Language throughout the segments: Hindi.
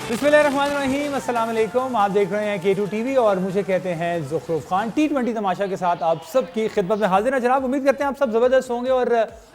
बिस्मिल्लाहिर्रहमानिर्रहीम, अस्सलाम वालेकुम। आप देख रहे हैं K2 TV और मुझे कहते हैं ज़ुखरूफ खान। T20 तमाशा के साथ आप सबकी खिदमत में हाजिर है जनाब। उम्मीद करते हैं आप सब ज़बरदस्त होंगे और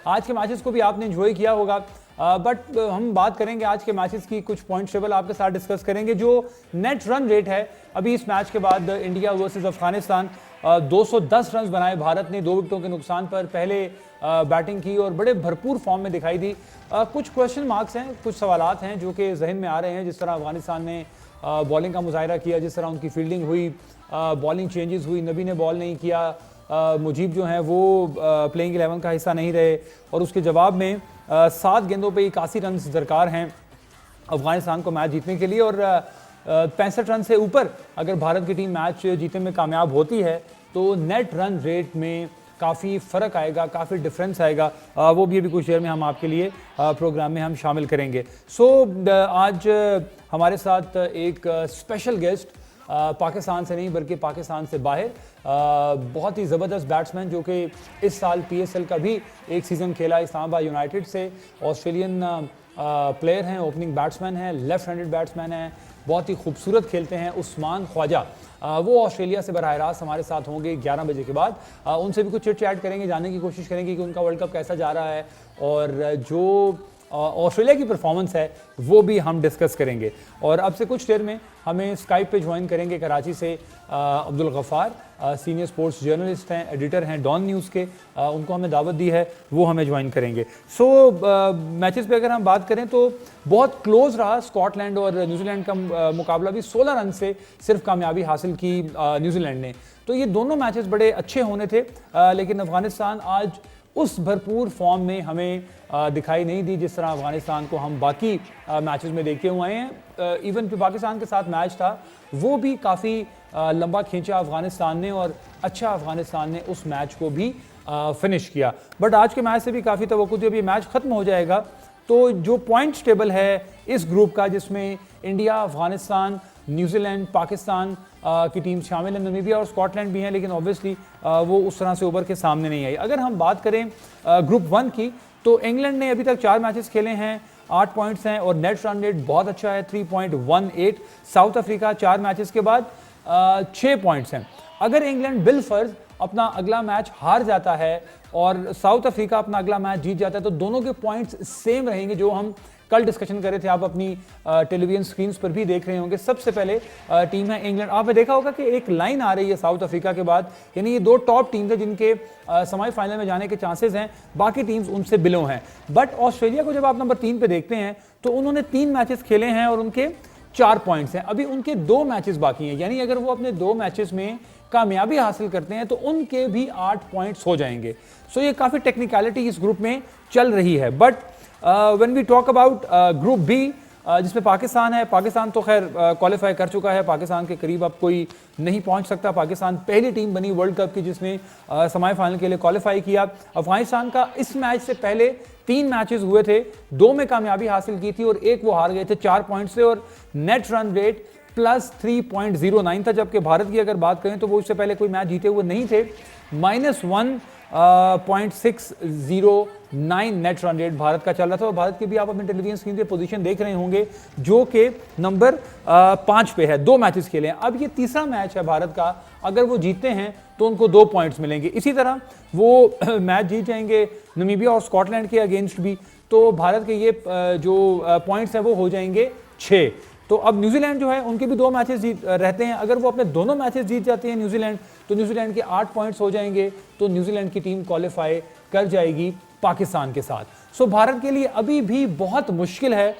आज के मैचेस को भी आपने एंजॉय किया होगा। बट हम बात करेंगे आज के मैचेस की, कुछ पॉइंट टेबल आपके साथ डिस्कस करेंगे। जो नेट रन रेट है अभी इस मैच के बाद इंडिया वर्सेस अफगानिस्तान, 210 रन बनाए भारत ने 2 विकेटों के नुकसान पर। पहले बैटिंग की और बड़े भरपूर फॉर्म में दिखाई दी। कुछ क्वेश्चन मार्क्स हैं, कुछ सवालात हैं जो कि जहन में आ रहे हैं। जिस तरह अफगानिस्तान ने बॉलिंग का मुजाहिरा किया, जिस तरह उनकी फील्डिंग हुई, बॉलिंग चेंजेस हुई, नबी ने बॉल नहीं किया, मुजीब जो हैं वो प्लेइंग 11 का हिस्सा नहीं रहे और उसके जवाब में 7 गेंदों पे 81 रन दरकार हैं अफगानिस्तान को मैच जीतने के लिए। और 65 रन से ऊपर अगर भारत की टीम मैच जीतने में कामयाब होती है तो नेट रन रेट में काफ़ी फ़र्क आएगा, काफ़ी डिफरेंस आएगा। वो भी अभी कुछ देर में हम आपके लिए प्रोग्राम में हम शामिल करेंगे। आज हमारे साथ एक स्पेशल गेस्ट पाकिस्तान से नहीं बल्कि पाकिस्तान से बाहर, बहुत ही ज़बरदस्त बैट्समैन जो कि इस साल PSL का भी एक सीज़न खेला इस्लामाबाद यूनाइटेड से। ऑस्ट्रेलियन प्लेयर हैं, ओपनिंग बैट्समैन हैं, लेफ्ट हैंडेड बैट्समैन हैं, बहुत ही खूबसूरत खेलते हैं। उस्मान ख्वाजा, वो ऑस्ट्रेलिया से बराह रास्त हमारे साथ होंगे 11 बजे के बाद। उनसे भी कुछ चिट चैट करेंगे, जानने की कोशिश करेंगे कि उनका वर्ल्ड कप कैसा जा रहा है और जो ऑस्ट्रेलिया की परफॉर्मेंस है वो भी हम डिस्कस करेंगे। और अब से कुछ देर में हमें स्काइप पे ज्वाइन करेंगे कराची से Abdul Ghaffar, senior sports journalist हैं, एडिटर हैं डॉन न्यूज़ के। उनको हमें दावत दी है, वो हमें ज्वाइन करेंगे। मैचेस पे अगर हम बात करें तो बहुत क्लोज रहा। स्कॉटलैंड और न्यूजीलैंड का मुकाबला भी 16 रन से सिर्फ कामयाबी हासिल की न्यूजीलैंड ने। तो ये दोनों मैचेस बड़े अच्छे होने थे, लेकिन अफगानिस्तान आज उस भरपूर फॉर्म में हमें दिखाई नहीं दी जिस तरह अफगानिस्तान को हम बाकी मैचेस में देखते हुए हैं। इवन पाकिस्तान के साथ मैच था, वो भी काफ़ी लंबा खींचा अफगानिस्तान ने और अच्छा अफगानिस्तान ने उस मैच को भी फिनिश किया। बट आज के मैच से भी काफ़ी तवक्कुह थी। अब ये मैच ख़त्म हो जाएगा तो जो पॉइंट्स टेबल है इस ग्रुप का, जिसमें इंडिया, अफगानिस्तान, न्यूजीलैंड, पाकिस्तान की टीम शामिल है, नमीबिया और स्कॉटलैंड भी हैं, लेकिन ऑब्वियसली वो उस तरह से उभर के सामने नहीं आई। अगर हम बात करें ग्रुप 1 की तो इंग्लैंड ने अभी तक 4 मैचेस खेले हैं, 8 पॉइंट्स हैं और नेट रन रेट बहुत अच्छा है 3.18। साउथ अफ्रीका 4 मैचेस के बाद 6 पॉइंट्स हैं। अगर इंग्लैंड बिलफर्ज अपना अगला मैच हार जाता है और साउथ अफ्रीका अपना अगला मैच जीत जाता है तो दोनों के पॉइंट्स सेम रहेंगे, जो हम कल डिस्कशन कर रहे थे। आप अपनी टेलीविजन स्क्रीन्स पर भी देख रहे होंगे। सबसे पहले टीम है इंग्लैंड। आपने देखा होगा कि एक लाइन आ रही है साउथ अफ्रीका के बाद, यानी ये 2 टॉप टीम्स हैं जिनके सेमीफाइनल में जाने के चांसेस हैं, बाकी टीम्स उनसे बिलो हैं। बट ऑस्ट्रेलिया को जब आप नंबर 3 पे देखते हैं तो उन्होंने 3 मैचेस खेले हैं और उनके 4 पॉइंट्स हैं। अभी उनके 2 मैचेस बाकी हैं, यानी अगर वो अपने 2 मैचेस में कामयाबी हासिल करते हैं तो उनके भी 8 पॉइंट्स हो जाएंगे। सो ये काफ़ी टेक्निकलिटी इस ग्रुप में चल रही है। But when we talk about group B, जिसमें पाकिस्तान है, पाकिस्तान तो खैर क्वालिफाई कर चुका है। पाकिस्तान के करीब अब कोई नहीं पहुंच सकता। पाकिस्तान पहली टीम बनी वर्ल्ड कप की जिसने सेमीफाइनल के लिए क्वालिफाई किया। अफगानिस्तान का इस मैच से पहले 3 मैचेस हुए थे, 2 में कामयाबी हासिल की थी और 1 वो हार गए थे 4 पॉइंट से। और नेट रन रेट प्लस 3.09 था। जबकि भारत की अगर बात करें तो वो इससे पहले कोई मैच जीते हुए नहीं थे। -1.609 नेट रन रेट भारत का चल रहा था। और भारत की भी आप अपने टेलीविजन स्क्रीन पे पोजीशन देख रहे होंगे, जो कि नंबर 5 पे है। 2 मैचेस खेले हैं। अब ये तीसरा मैच है भारत का, अगर वो जीतते हैं तो उनको 2 पॉइंट्स मिलेंगे। इसी तरह वो मैच जीत जाएंगे नमीबिया और स्कॉटलैंड के अगेंस्ट भी, तो भारत के ये जो पॉइंट्स हैं वो हो जाएंगे 6। तो अब न्यूजीलैंड जो है उनके भी 2 मैचेस रहते हैं। अगर वो अपने दोनों मैचेस जीत जाती है न्यूजीलैंड, तो न्यूजीलैंड के 8 पॉइंट्स हो जाएंगे, तो न्यूजीलैंड की टीम क्वालिफाई कर जाएगी पाकिस्तान के साथ। सो भारत के लिए अभी भी बहुत मुश्किल है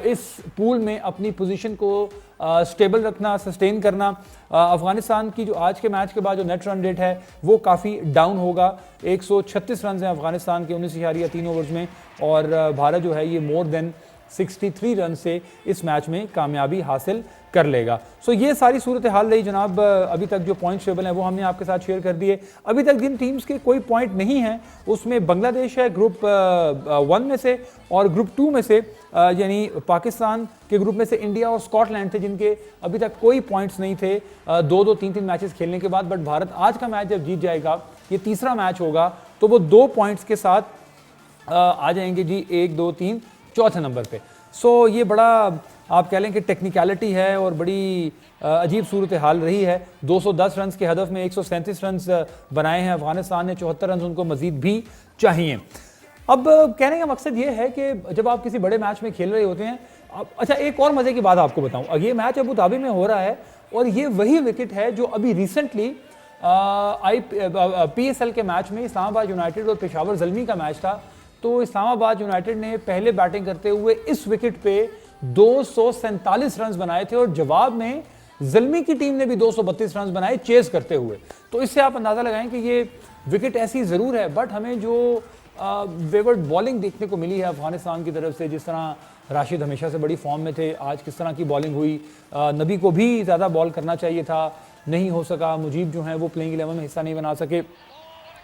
इस पूल में अपनी पोजीशन को स्टेबल रखना, सस्टेन करना। अफगानिस्तान की जो आज के मैच के बाद जो नेट रन रेट है वो काफ़ी डाउन होगा। 136 रन हैं अफगानिस्तान के 19.3 ओवर्स में और भारत जो है ये मोर देन 63 रन से इस मैच में कामयाबी हासिल कर लेगा। सो ये सारी सूरत हाल रही जनाब। अभी तक जो पॉइंट टेबल है वो हमने आपके साथ शेयर कर दिए। अभी तक जिन टीम्स के कोई पॉइंट नहीं है उसमें बांग्लादेश है ग्रुप 1 में से, और ग्रुप 2 में से यानी पाकिस्तान के ग्रुप में से इंडिया और स्कॉटलैंड थे जिनके अभी तक कोई पॉइंट्स नहीं थे 2-2, 3-3 मैचेस खेलने के बाद। बट भारत आज का मैच जब जीत जाएगा, ये तीसरा मैच होगा, तो वो 2 पॉइंट्स के साथ आ जाएंगे जी 1, 2, 3 चौथे नंबर पे। सो ये बड़ा आप कह लें कि टेक्निकलिटी है और बड़ी अजीब सूरत हाल रही है। 210 रन के हदफ में 137 रन बनाए हैं अफगानिस्तान ने, 74 रन उनको मजीद भी चाहिए। अब कहने का मकसद ये है कि जब आप किसी बड़े मैच में खेल रहे होते हैं, अच्छा एक और मजे की बात आपको बताऊं, ये मैच अबू धाबी में हो रहा है और ये वही विकेट है जो अभी रिसेंटली PSL के मैच में इस्लामाबाद यूनाइटेड और पेशावर ज़ल्मी का मैच था, तो इस्लामाबाद यूनाइटेड ने पहले बैटिंग करते हुए इस विकेट पे 247 रन बनाए थे और जवाब में ज़ल्मी की टीम ने भी 232 रन बनाए चेस करते हुए। तो इससे आप अंदाजा लगाएं कि ये विकेट ऐसी जरूर है, बट हमें जो वेवर्ड बॉलिंग देखने को मिली है अफगानिस्तान की तरफ से, जिस तरह राशिद हमेशा से बड़ी फॉर्म में थे, आज किस तरह की बॉलिंग हुई, नबी को भी ज़्यादा बॉल करना चाहिए था, नहीं हो सका, मुजीब जो हैं वो प्लेइंग 11 में हिस्सा नहीं बना सके।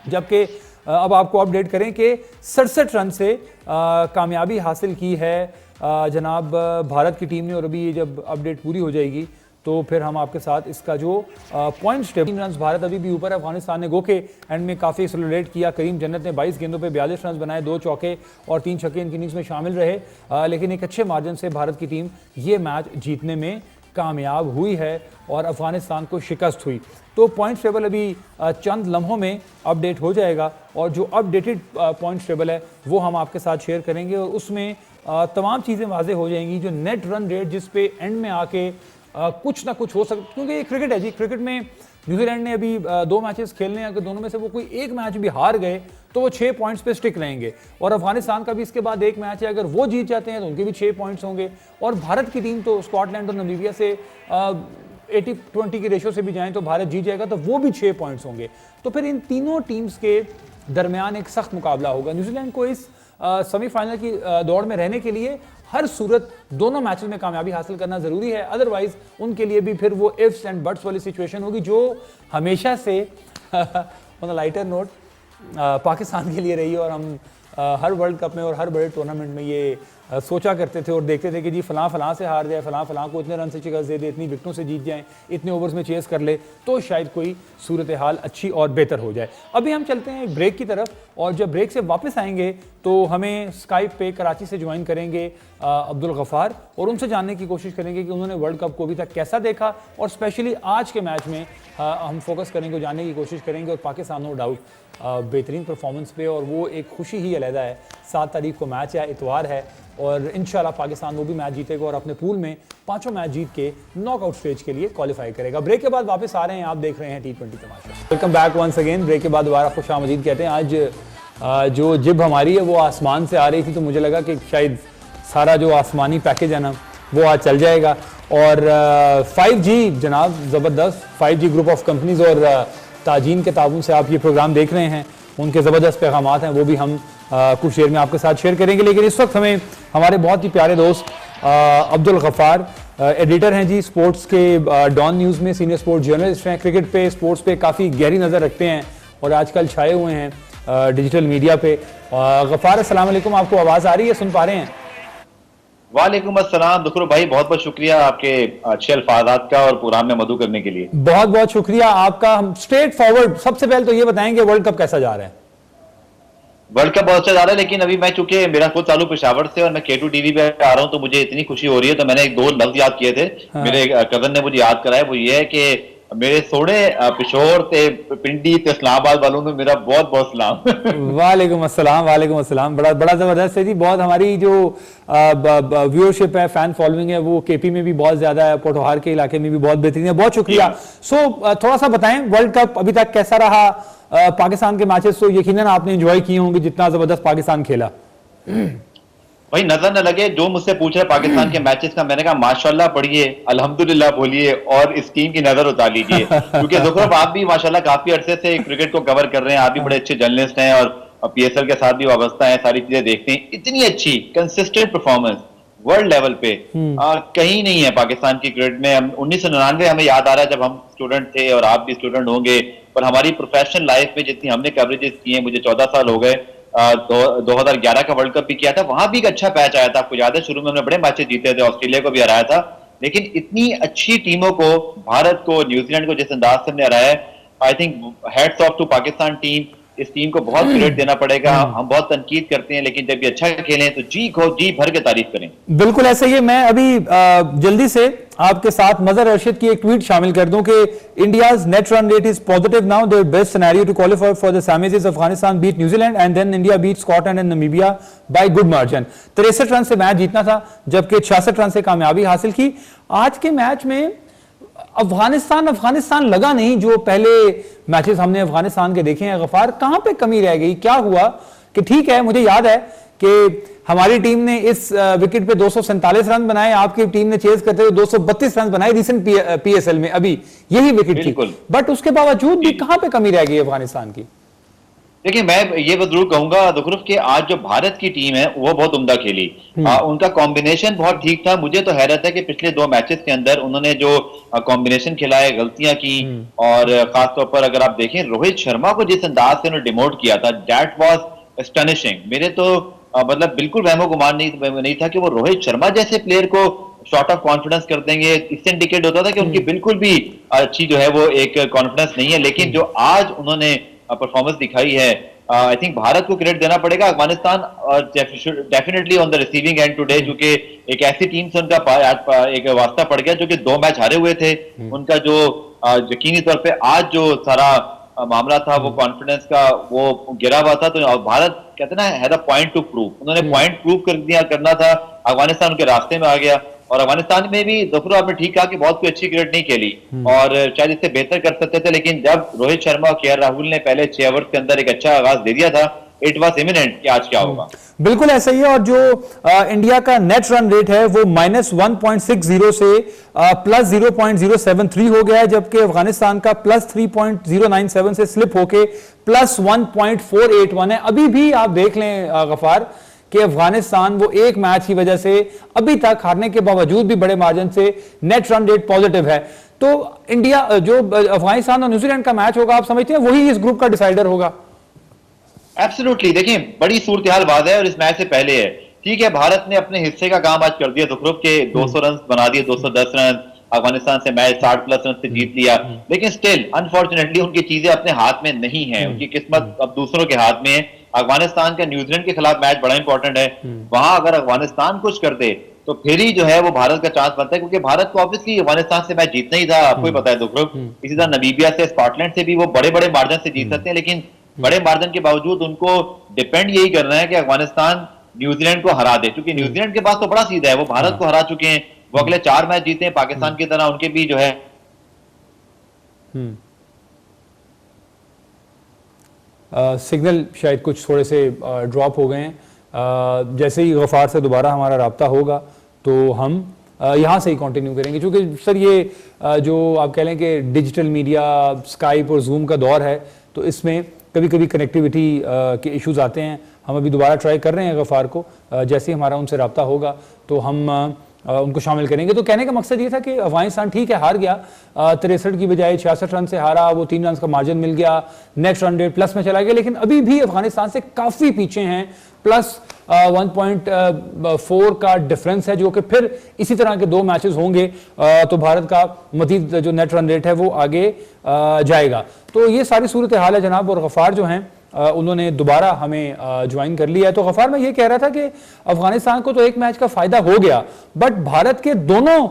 जबकि अब आपको अपडेट करें कि 67 रन से कामयाबी हासिल की है जनाब भारत की टीम ने, और अभी ये जब अपडेट पूरी हो जाएगी तो फिर हम आपके साथ इसका जो पॉइंट्स टेबल, 3 रन भारत अभी भी ऊपर है, अफगानिस्तान ने गो के एंड में काफ़ी एक्सेलरेट किया। करीम जन्नत ने 22 गेंदों पे 42 रन बनाए, 2 चौके और 3 छक्के इनकी इनिंग्स में शामिल रहे, लेकिन एक अच्छे मार्जिन से भारत की टीम ये मैच जीतने में कामयाब हुई है और अफगानिस्तान को शिकस्त हुई। तो पॉइंट्स टेबल अभी चंद लम्हों में अपडेट हो जाएगा और जो अपडेटेड पॉइंट्स टेबल है वो हम आपके साथ शेयर करेंगे और उसमें तमाम चीज़ें वाजे हो जाएंगी। जो नेट रन रेट जिस पे एंड में आके कुछ ना कुछ हो सकता, क्योंकि ये क्रिकेट है जी, क्रिकेट में न्यूजीलैंड ने अभी 2 मैचेस खेलने हैं, अगर दोनों में से वो कोई एक मैच भी हार गए तो वो 6 पॉइंट्स पे स्टिक रहेंगे, और अफगानिस्तान का भी इसके बाद एक मैच है, अगर वो जीत जाते हैं तो उनके भी 6 पॉइंट्स होंगे, और भारत की टीम तो स्कॉटलैंड और नामीबिया से 80-20 की रेशो से भी जाएं तो भारत जीत जाएगा तो वो भी 6 पॉइंट्स होंगे। तो फिर इन तीनों टीम्स के दरमियान एक सख्त मुकाबला होगा। न्यूजीलैंड को इस सेमीफाइनल की दौड़ में रहने के लिए हर सूरत दोनों मैचेस में कामयाबी हासिल करना जरूरी है, अदरवाइज उनके लिए भी फिर वो इफ्स एंड बट्स वाली सिचुएशन होगी जो हमेशा से on a lighter note Pakistan के लिए रही है। और हम हर वर्ल्ड कप में और हर बड़े टूर्नामेंट में ये सोचा करते थे और देखते थे कि जी फलां से हार जाए, फलां को इतने रन से शिकस्त दे दे, इतनी विकेटों से जीत जाए, इतने ओवर्स में चेस कर ले तो शायद कोई सूरत हाल अच्छी और बेहतर हो जाए। अभी हम चलते हैं एक ब्रेक की तरफ, और जब ब्रेक से वापस आएंगे तो हमें स्काइप पे कराची से ज्वाइन करेंगे अब्दुल गफ़ार, और उनसे जानने की कोशिश करेंगे कि उन्होंने वर्ल्ड कप को अभी तक कैसा देखा, और स्पेशली आज के मैच में हम फोकस करेंगे, जानने की कोशिश करेंगे। और पाकिस्तान नो डाउट बेहतरीन परफॉर्मेंस पे, और वो एक खुशी ही अलहदा है। 7 तारीख को मैच है, इतवार है, और इंशाल्लाह पाकिस्तान वो भी मैच जीतेगा और अपने पूल में 5 मैच जीत के नॉकआउट स्टेज के लिए क्वालिफाई करेगा। ब्रेक के बाद वापस आ रहे हैं, आप देख रहे हैं T20 तमाशा। Welcome back once again. Break के बाद दोबारा खुशामदीद कहते हैं। आज जो जिब हमारी है वो आसमान से आ रही थी, तो मुझे लगा कि शायद सारा जो आसमानी पैकेज है ना वो आज चल जाएगा। और 5G जनाब ज़बरदस्त 5G ग्रुप ऑफ कंपनीज और ताजीन के ताउन से आप ये प्रोग्राम देख रहे हैं, उनके ज़बरदस्त पैगामात हैं, वो भी हम कुछ देर में आपके साथ शेयर करेंगे। लेकिन इस वक्त हमें हमारे बहुत ही प्यारे दोस्त अब्दुल गफ़ार, एडिटर हैं जी स्पोर्ट्स के डॉन न्यूज़ में, सीनियर स्पोर्ट्स जर्नलिस्ट हैं, क्रिकेट पे स्पोर्ट्स पे काफ़ी गहरी नज़र रखते हैं और आजकल छाए हुए हैं डिजिटल मीडिया पे। गफ़ार अस्सलाम वालेकुम, आपको आवाज़ आ रही है, सुन पा रहे हैं? वालेकुम अस्सलाम दुखरू भाई, बहुत बहुत शुक्रिया आपके अच्छे अल्फाजात का और प्रोग्राम में मदू करने के लिए। बहुत बहुत शुक्रिया आपका। हम स्ट्रेट फॉरवर्ड सबसे पहले तो ये बताएंगे वर्ल्ड कप कैसा जा रहा है? वर्ल्ड कप बहुत अच्छा जा रहा है, लेकिन अभी मैं चूंकि मेरा खुद चालू पेशावर से और मैं K2 टीवी पे आ रहा हूँ तो मुझे इतनी खुशी हो रही है, तो मैंने एक 2 लफ्ज याद किए थे। हाँ। मेरे कजन ने मुझे याद कराया, वो ये है कि मेरे सोने पिशोर ते पिंडी ते इस्लामाबाद वालों ने मेरा बहुत बहुत सलाम। वालेकुम अस्सलाम, वालेकुम अस्सलाम। बड़ा बड़ा जबरदस्त है जी। बहुत हमारी जो व्यूअरशिप है, फैन फॉलोइंग है, वो KP में भी बहुत ज्यादा है, पोठोहार के इलाके में भी बहुत बेहतरीन है। बहुत शुक्रिया। थोड़ा सा बताएं वर्ल्ड कप अभी तक कैसा रहा? पाकिस्तान के मैचेस तो यकीनन आपने एंजॉय किए होंगे, जितना जबरदस्त पाकिस्तान खेला। भाई नजर न लगे, जो मुझसे पूछ रहे पाकिस्तान के मैचेस का, मैंने कहा माशाल्लाह पढ़िए, अल्हम्दुलिल्लाह बोलिए और इस टीम की नजर उतार लीजिए। क्योंकि ज़ुखरुफ आप भी माशाल्लाह काफी अरसे से क्रिकेट को कवर कर रहे हैं, आप भी बड़े अच्छे जर्नलिस्ट हैं और PSL के साथ भी वाबस्ता है, सारी चीजें देखते हैं। इतनी अच्छी कंसिस्टेंट परफॉर्मेंस वर्ल्ड लेवल पे कहीं नहीं है पाकिस्तान की क्रिकेट में। 1999 हमें याद आ रहा है जब हम स्टूडेंट थे, और आप भी स्टूडेंट होंगे, पर हमारी प्रोफेशनल लाइफ में जितनी हमने कवरेजेस की हैं, मुझे 14 साल हो गए, 2011 का वर्ल्ड कप भी किया था, वहां भी एक अच्छा पैच आया था, आपको याद है? शुरू में हमने बड़े मैचेस जीते थे, ऑस्ट्रेलिया को भी हराया था, लेकिन इतनी अच्छी टीमों को, भारत को, न्यूजीलैंड को जिस अंदाज से हमने हराया है, I think hats off to Pakistan team. इस टीम को बहुत क्रेडिट देना पड़ेगा। हम बहुत तनकीद करते हैं, लेकिन जब ये अच्छा खेलें तो जी भर के तारीफ करें। बिल्कुल ऐसा ही है। मैं अभी जल्दी से आपके साथ मजहर अरशद की एक ट्वीट शामिल कर दूं कि India's net run rate is positive now, their best scenario to qualify for the semis is Afghanistan beat New Zealand and then India beat Scotland and Namibia by good margin. 63 run से मैच जीतना था, जबकि 66 रन से कामयाबी हासिल की। आज के मैच में अफगानिस्तान लगा नहीं जो पहले मैचेस हमने अफगानिस्तान के देखे हैं। गफार, कहां पे कमी रह गई, क्या हुआ? कि ठीक है, मुझे याद है कि हमारी टीम ने इस विकेट पे 247 रन बनाए, आपकी टीम ने चेज करते हुए 232 रन बनाए रिसेंट पीएसएल में, अभी यही विकेट थी। बट उसके बावजूद भी कहां पे कमी रह गई अफगानिस्तान की? देखिए, मैं ये जरूर कहूंगा दुखरुफ कि आज जो भारत की टीम है वो बहुत उम्दा खेली। उनका कॉम्बिनेशन बहुत ठीक था। मुझे तो हैरत है कि पिछले 2 मैचेस के अंदर उन्होंने जो कॉम्बिनेशन खिलाए, गलतियां की, और खासतौर पर अगर आप देखें रोहित शर्मा को जिस अंदाज से उन्होंने डिमोट किया था, दैट वाज स्टनिशिंग। मेरे तो मतलब बिल्कुल वहमो गुमान नहीं था कि वो रोहित शर्मा जैसे प्लेयर को शॉट ऑफ कॉन्फिडेंस कर देंगे। इससे इंडिकेट होता था कि उनकी बिल्कुल भी अच्छी जो है वो एक कॉन्फिडेंस नहीं है। लेकिन जो आज उन्होंने परफॉर्मेंस दिखाई है, आई थिंक भारत को क्रेडिट देना पड़ेगा। Afghanistan definitely on the receiving end today, क्योंकि एक ऐसी टीम से उनका एक वास्ता पड़ गया जो कि 2 मैच हारे हुए थे। उनका जो यकीनी तौर पे आज जो सारा मामला था वो कॉन्फिडेंस का वो गिरा हुआ था। तो भारत कहते ना had a point two prove, उन्होंने पॉइंट प्रूव करना था। अफगानिस्तान उनके रास्ते में आ गया, और अफगानिस्तान में भी दोपहर आपने ठीक कहा कि बहुत कोई अच्छी क्रिकेट नहीं खेली और शायद इससे बेहतर कर सकते थे। लेकिन जब रोहित शर्मा और केएल राहुल ने पहले 6 ओवर के अंदर एक अच्छा आगाज दे दिया था, इट वाज इमिनेंट कि आज क्या होगा। बिल्कुल ऐसा ही है। और जो इंडिया का नेट रन रेट है वो -1.60 से +0.073 हो गया है, जबकि अफगानिस्तान का +3.097 से स्लिप होके +1.481 है। अभी भी आप देख लें गफार कि अफगानिस्तान वो एक मैच की वजह से अभी तक हारने के बावजूद भी बड़े मार्जिन से नेट रन रेट पॉजिटिव है। तो इंडिया जो अफगानिस्तान और न्यूजीलैंड का मैच होगा, आप समझते हैं वही इस ग्रुप का डिसाइडर होगा? एब्सोल्युटली। देखिए, बड़ी सूरत हाल बात है और इस मैच से पहले है। ठीक है, भारत ने अपने हिस्से का काम आज कर दिया, तो ग्रुप के 200 रन बना दिए, 210 रन अफगानिस्तान से मैच 60+ रन से जीत लिया। लेकिन स्टिल अनफॉर्चुनेटली उनकी चीजें अपने हाथ में नहीं है, उनकी किस्मत अब दूसरों के हाथ में है। अफगानिस्तान का न्यूजीलैंड के खिलाफ मैच बड़ा इंपॉर्टेंट है। वहां अगर अफगानिस्तान कुछ कर दे तो फिर ही जो है वो भारत का चांस बनता है, क्योंकि भारत को ऑब्वियसली अफगानिस्तान से मैच जीतना ही था, आपको ही पता है दुखरुख। इसी तरह नमीबिया से, स्कॉटलैंड से भी वो बड़े बड़े मार्जिन से जीत सकते हैं, लेकिन बड़े मार्जिन के बावजूद उनको डिपेंड यही करना है कि अफगानिस्तान न्यूजीलैंड को हरा दे, क्योंकि न्यूजीलैंड के पास तो बड़ा सीधा है, वो भारत को हरा चुके हैं, वो अगले 4 मैच जीते हैं पाकिस्तान की तरह, उनके भी जो है सिग्नल शायद कुछ थोड़े से ड्रॉप हो गए हैं। जैसे ही गफार से दोबारा हमारा राब्ता होगा तो हम यहाँ से ही कंटिन्यू करेंगे, क्योंकि सर ये जो आप कह लें कि डिजिटल मीडिया, स्काइप और जूम का दौर है, तो इसमें कभी कभी कनेक्टिविटी के इश्यूज आते हैं। हम अभी दोबारा ट्राई कर रहे हैं गफार को, जैसे ही हमारा उनसे रब्ता होगा तो हम उनको शामिल करेंगे। तो कहने का मकसद ये था कि अफगानिस्तान ठीक है हार गया, 63 की बजाय 66 रन से हारा, वो 3 रन का मार्जिन मिल गया, नेक्स्ट रन रेट प्लस में चला गया, लेकिन अभी भी अफगानिस्तान से काफ़ी पीछे हैं। प्लस 1.4 का डिफरेंस है, जो कि फिर इसी तरह के 2 मैचेस होंगे तो भारत का मजीद जो नेट रन रेट है वो आगे जाएगा। तो ये सारी सूरत हाल है जनाब। और गफार जो हैं उन्होंने दोबारा हमें ज्वाइन कर लिया है। तो गफार, मैं ये कह रहा था कि अफगानिस्तान को तो एक मैच का फायदा हो गया, बट भारत के दोनों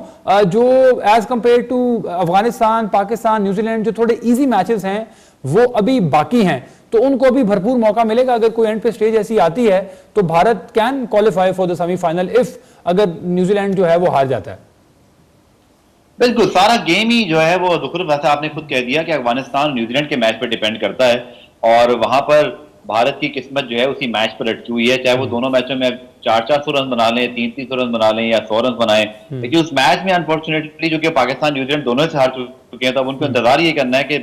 जो as compare to Afghanistan, Pakistan, New Zealand जो थोड़े इजी मैचेस हैं वो अभी बाकी हैं, तो उनको भी भरपूर मौका मिलेगा। अगर कोई एंड पे स्टेज ऐसी आती है तो Bharat can qualify for the semifinal if अगर न्यूजीलैंड जो है वो हार जाता है। बिल्कुल, सारा गेम ही जो है वो दुखर, वैसे आपने खुद कह दिया कि अफगानिस्तान न्यूजीलैंड के मैच पर डिपेंड करता है, और वहां पर भारत की किस्मत जो है उसी मैच पर अटकी हुई है। चाहे वो दोनों मैचों में 400 रन बना लें, 300 रन बना लें या 100 रन बनाएं, लेकिन उस मैच में अनफॉर्चुनेटली जो कि पाकिस्तान न्यूजीलैंड दोनों से हार चुके हैं, तब उनको इंतजार ये करना है कि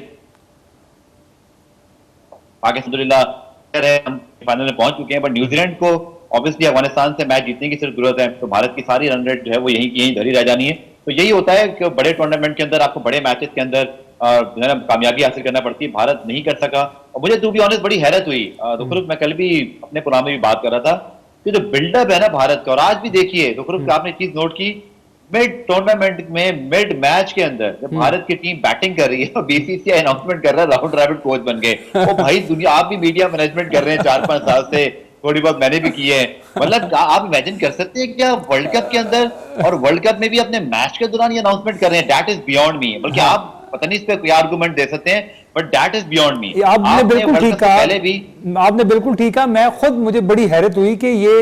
पाकिस्तान हम फाइनल में पहुंच चुके हैं, बट न्यूजीलैंड को ऑब्वियसली अफगानिस्तान से मैच जीतने की सिर्फ जरूरत है। तो भारत की सारी रन रेट जो है वो यहीं धरी रह जानी है। तो यही होता है कि बड़े टूर्नामेंट के अंदर आपको बड़े मैचेस के अंदर कामयाबी हासिल करना पड़ती है। भारत नहीं कर सका, और मुझे टू बी ऑनेस्ट बड़ी हैरत हुई। दुखरुख, मैं कल भी अपने प्रोग्राम में भी बात कर रहा था कि जो बिल्डअप है ना भारत का, और आज भी देखिए दुखरुख, आपने चीज नोट की, मिड टूर्नामेंट में मिड मैच के अंदर जब भारत की टीम बैटिंग कर रही है और बीसीसीआई अनाउंसमेंट कर रहा है राहुल द्रविड़ कोच बन गए। ओ भाई दुनिया, आप भी मीडिया मैनेजमेंट कर रहे हैं 4-5 साल से, थोड़ी बहुत मैंने भी की है। मतलब आप इमेजिन कर सकते हैं क्या वर्ल्ड कप के अंदर, और वर्ल्ड कप में भी अपने मैच के दौरान ये अनाउंसमेंट कर रहे हैं? That is beyond me. बल्कि आप पता नहीं इस पे कोई आर्गुमेंट दे सकते हैं, but that is beyond me. आपने बिल्कुल ठीक कहा, पहले भी आपने बिल्कुल ठीक कहा। मैं खुद, मुझे बड़ी हैरत हुई कि ये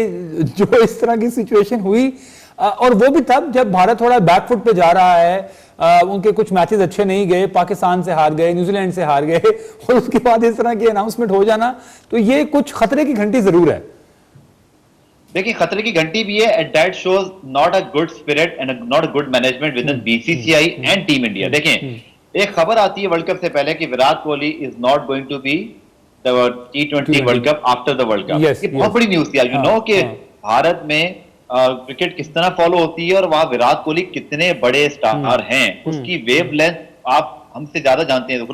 जो इस तरह की सिचुएशन हुई, और वो भी तब जब भारत थोड़ा बैकफुट पे जा रहा है। उनके कुछ मैचेस अच्छे नहीं गए, पाकिस्तान से हार गए, न्यूजीलैंड से हार गए, और उसके बाद इस तरह की अनाउंसमेंट हो जाना, तो ये कुछ खतरे की घंटी जरूर है। देखिए खतरे की घंटी भी है, and that shows not a good spirit and not a good management with in BCCI and team India. देखें, एक खबर आती है वर्ल्ड कप से पहले कि Virat Kohli is not going to be the T20 world cup after the world cup. ये बहुत बड़ी न्यूज थी। यू नो कि भारत में क्रिकेट किस तरह फॉलो होती है और वहां विराट कोहली कितने बड़े स्टार हैं, उसकी वेव लेंथ आप हमसे ज्यादा जानते हैं